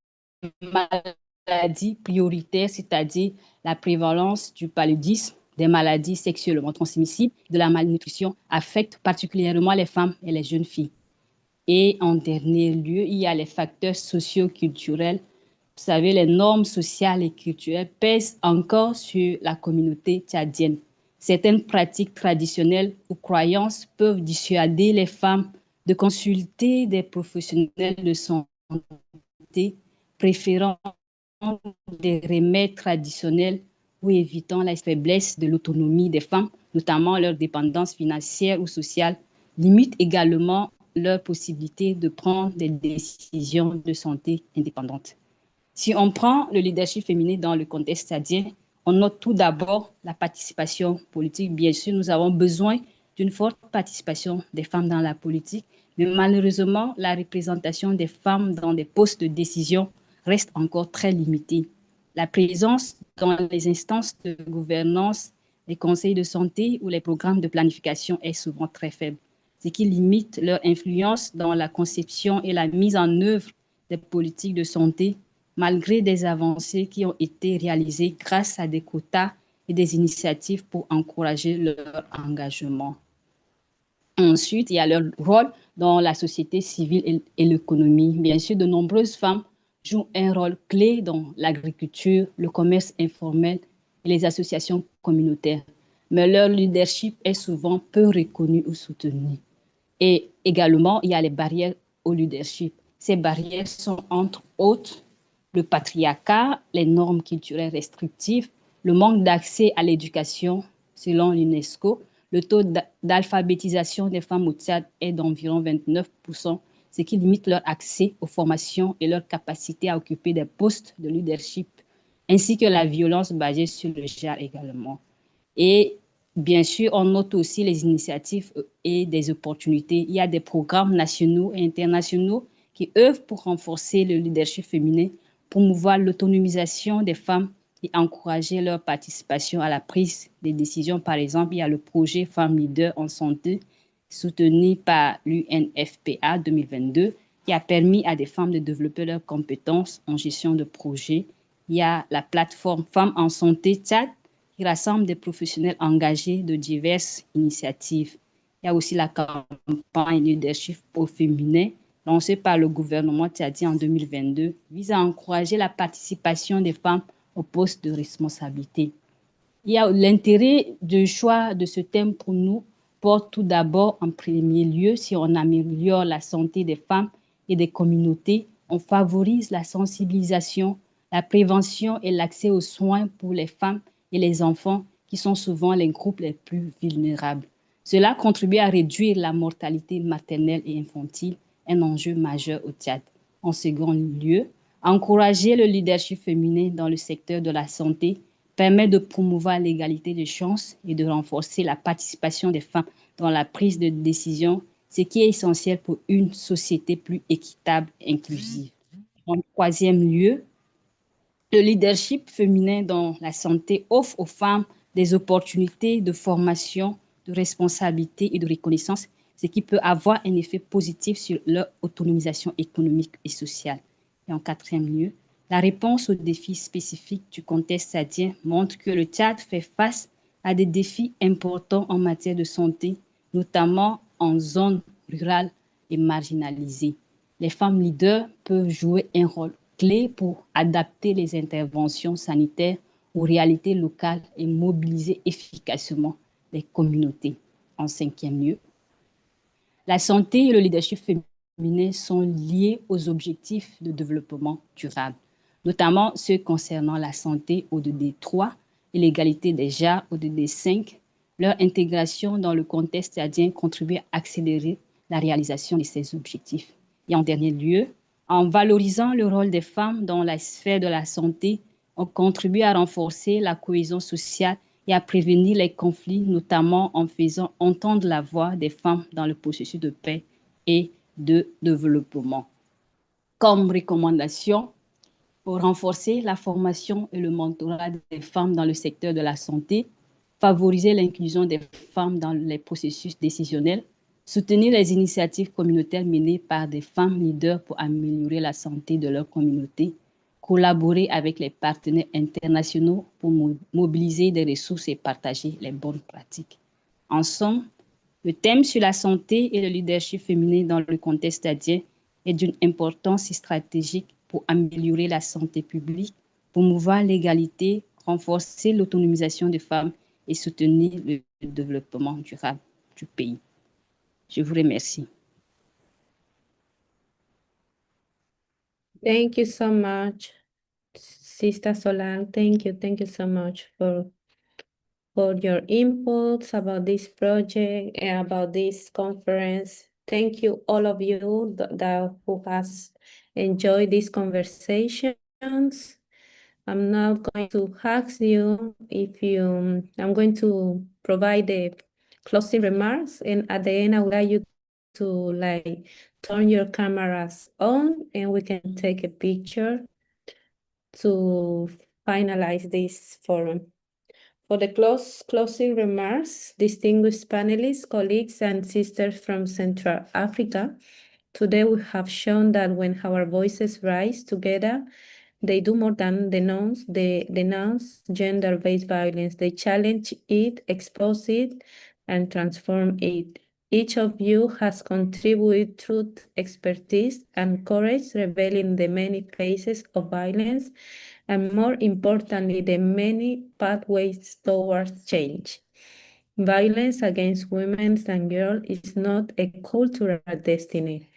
maladies prioritaires, c'est-à-dire la prévalence du paludisme, des maladies sexuellement transmissibles, de la malnutrition, affectent particulièrement les femmes et les jeunes filles. Et en dernier lieu, il y a les facteurs socio-culturels. Vous savez, les normes sociales et culturelles pèsent encore sur la communauté tchadienne. Certaines pratiques traditionnelles ou croyances peuvent dissuader les femmes de consulter des professionnels de santé, préférant des remèdes traditionnels ou évitant la faiblesse de l'autonomie des femmes, notamment leur dépendance financière ou sociale, limite également leur possibilité de prendre des décisions de santé indépendantes. Si on prend le leadership féminin dans le contexte tchadien, on note tout d'abord la participation politique. Bien sûr, nous avons besoin d'une forte participation des femmes dans la politique, mais malheureusement, la représentation des femmes dans des postes de décision reste encore très limitée. La présence dans les instances de gouvernance, les conseils de santé ou les programmes de planification est souvent très faible, ce qui limite leur influence dans la conception et la mise en œuvre des politiques de santé, malgré des avancées qui ont été réalisées grâce à des quotas et des initiatives pour encourager leur engagement. Ensuite, il y a leur rôle dans la société civile et l'économie. Bien sûr, de nombreuses femmes jouent un rôle clé dans l'agriculture, le commerce informel et les associations communautaires. Mais leur leadership est souvent peu reconnu ou soutenu. Et également, il y a les barrières au leadership. Ces barrières sont entre autres le patriarcat, les normes culturelles restrictives, le manque d'accès à l'éducation selon l'UNESCO. Le taux d'alphabétisation des femmes au Tchad est d'environ 29%, ce qui limite leur accès aux formations et leur capacité à occuper des postes de leadership, ainsi que la violence basée sur le genre également. Et bien sûr, on note aussi les initiatives et des opportunités. Il y a des programmes nationaux et internationaux qui œuvrent pour renforcer le leadership féminin, promouvoir l'autonomisation des femmes et encourager leur participation à la prise des décisions. Par exemple, il y a le projet Femmes Leaders en santé, soutenu par l'UNFPA 2022, qui a permis à des femmes de développer leurs compétences en gestion de projets. Il y a la plateforme Femmes en santé Tchad, qui rassemble des professionnels engagés de diverses initiatives. Il y a aussi la campagne Leadership au féminin, lancée par le gouvernement tchadien en 2022, vise à encourager la participation des femmes aux postes de responsabilité. Il y a l'intérêt du choix de ce thème pour nous porte tout d'abord en premier lieu, si on améliore la santé des femmes et des communautés, on favorise la sensibilisation, la prévention et l'accès aux soins pour les femmes et les enfants qui sont souvent les groupes les plus vulnérables. Cela contribue à réduire la mortalité maternelle et infantile, un enjeu majeur au Tchad. En second lieu, encourager le leadership féminin dans le secteur de la santé permet de promouvoir l'égalité des chances et de renforcer la participation des femmes dans la prise de décision, ce qui est essentiel pour une société plus équitable et inclusive. En troisième lieu, le leadership féminin dans la santé offre aux femmes des opportunités de formation, de responsabilité et de reconnaissance, ce qui peut avoir un effet positif sur leur autonomisation économique et sociale. Et en quatrième lieu, la réponse aux défis spécifiques du contexte tchadien montre que le Tchad fait face à des défis importants en matière de santé, notamment en zones rurales et marginalisées. Les femmes leaders peuvent jouer un rôle clé pour adapter les interventions sanitaires aux réalités locales et mobiliser efficacement les communautés. En cinquième lieu, la santé et le leadership féminin sont liés aux objectifs de développement durable, notamment ceux concernant la santé ODD 3 et l'égalité des genres ODD 5. Leur intégration dans le contexte tchadien contribue à accélérer la réalisation de ces objectifs. Et en dernier lieu, en valorisant le rôle des femmes dans la sphère de la santé, on contribue à renforcer la cohésion sociale et à prévenir les conflits, notamment en faisant entendre la voix des femmes dans le processus de paix et de développement. Comme recommandation, pour renforcer la formation et le mentorat des femmes dans le secteur de la santé, favoriser l'inclusion des femmes dans les processus décisionnels, soutenir les initiatives communautaires menées par des femmes leaders pour améliorer la santé de leur communauté, collaborer avec les partenaires internationaux pour mobiliser des ressources et partager les bonnes pratiques. En somme, le thème sur la santé et le leadership féminin dans le contexte tchadien est d'une importance stratégique pour améliorer la santé publique, promouvoir l'égalité, renforcer l'autonomisation des femmes et soutenir le développement durable du pays. Je vous remercie. Thank you so much, Sister Solange. Thank you so much for your inputs about this project and about this conference. Thank you, all of you that who has enjoyed these conversations. I'm now going to ask you if I'm going to provide the closing remarks, and at the end, I would like you to turn your cameras on and we can take a picture to finalize this forum. For the closing remarks, distinguished panelists, colleagues, and sisters from Central Africa, today we have shown that when our voices rise together, they do more than denounce gender-based violence. They challenge it, expose it, and transform it. Each of you has contributed truth, expertise, and courage, revealing the many faces of violence, and more importantly, the many pathways towards change. Violence against women and girls is not a cultural destiny,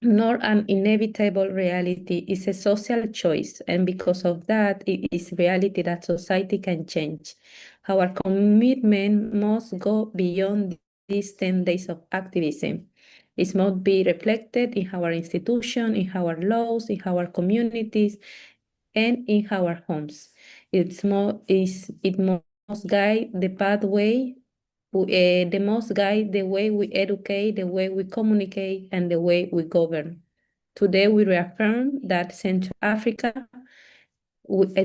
nor an inevitable reality. It's a social choice, and because of that, it is reality that society can change. Our commitment must go beyond these 10 days of activism. It must be reflected in our institutions, in our laws, in our communities, and in our homes. It must guide the pathway, the most guide the way we educate, the way we communicate, and the way we govern. Today, we reaffirm that Central Africa,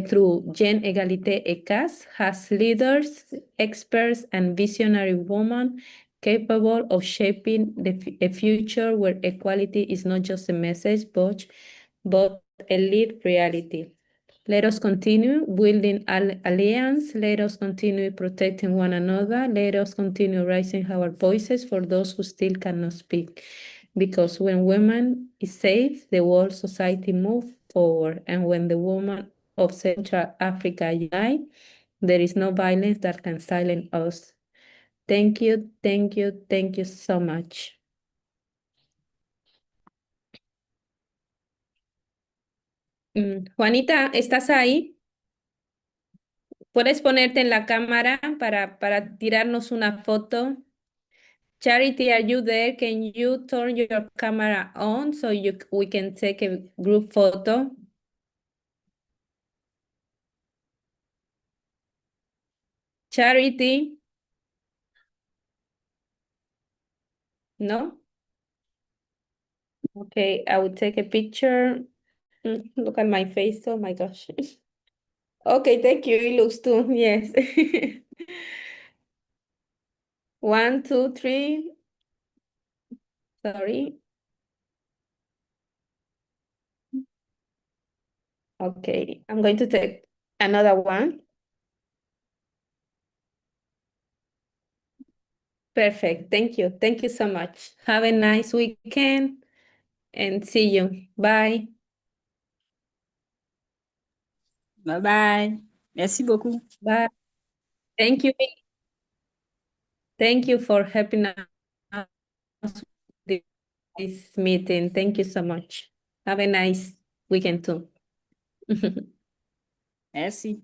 through Gen Egalité et Caste, has leaders, experts, and visionary women capable of shaping a future where equality is not just a message, but a lived reality. Let us continue building alliance. Let us continue protecting one another. Let us continue raising our voices for those who still cannot speak. Because when women is safe, the whole society moves forward. And when the women of Central Africa unite, there is no violence that can silence us. Thank you so much. Juanita, ¿estás ahí? ¿Puedes ponerte en la cámara para tirarnos una foto? Charity, are you there? Can you turn your camera on so we can take a group photo? Charity? No? Okay, I will take a picture. Look at my face. Oh my gosh. Okay, thank you. It looks too, yes. 1, 2, 3. Sorry. Okay, I'm going to take another one. Perfect. Thank you. Thank you so much. Have a nice weekend and see you. Bye. Bye bye. Merci beaucoup. Bye. Thank you. Thank you for helping us with this meeting. Thank you so much. Have a nice weekend too. Merci.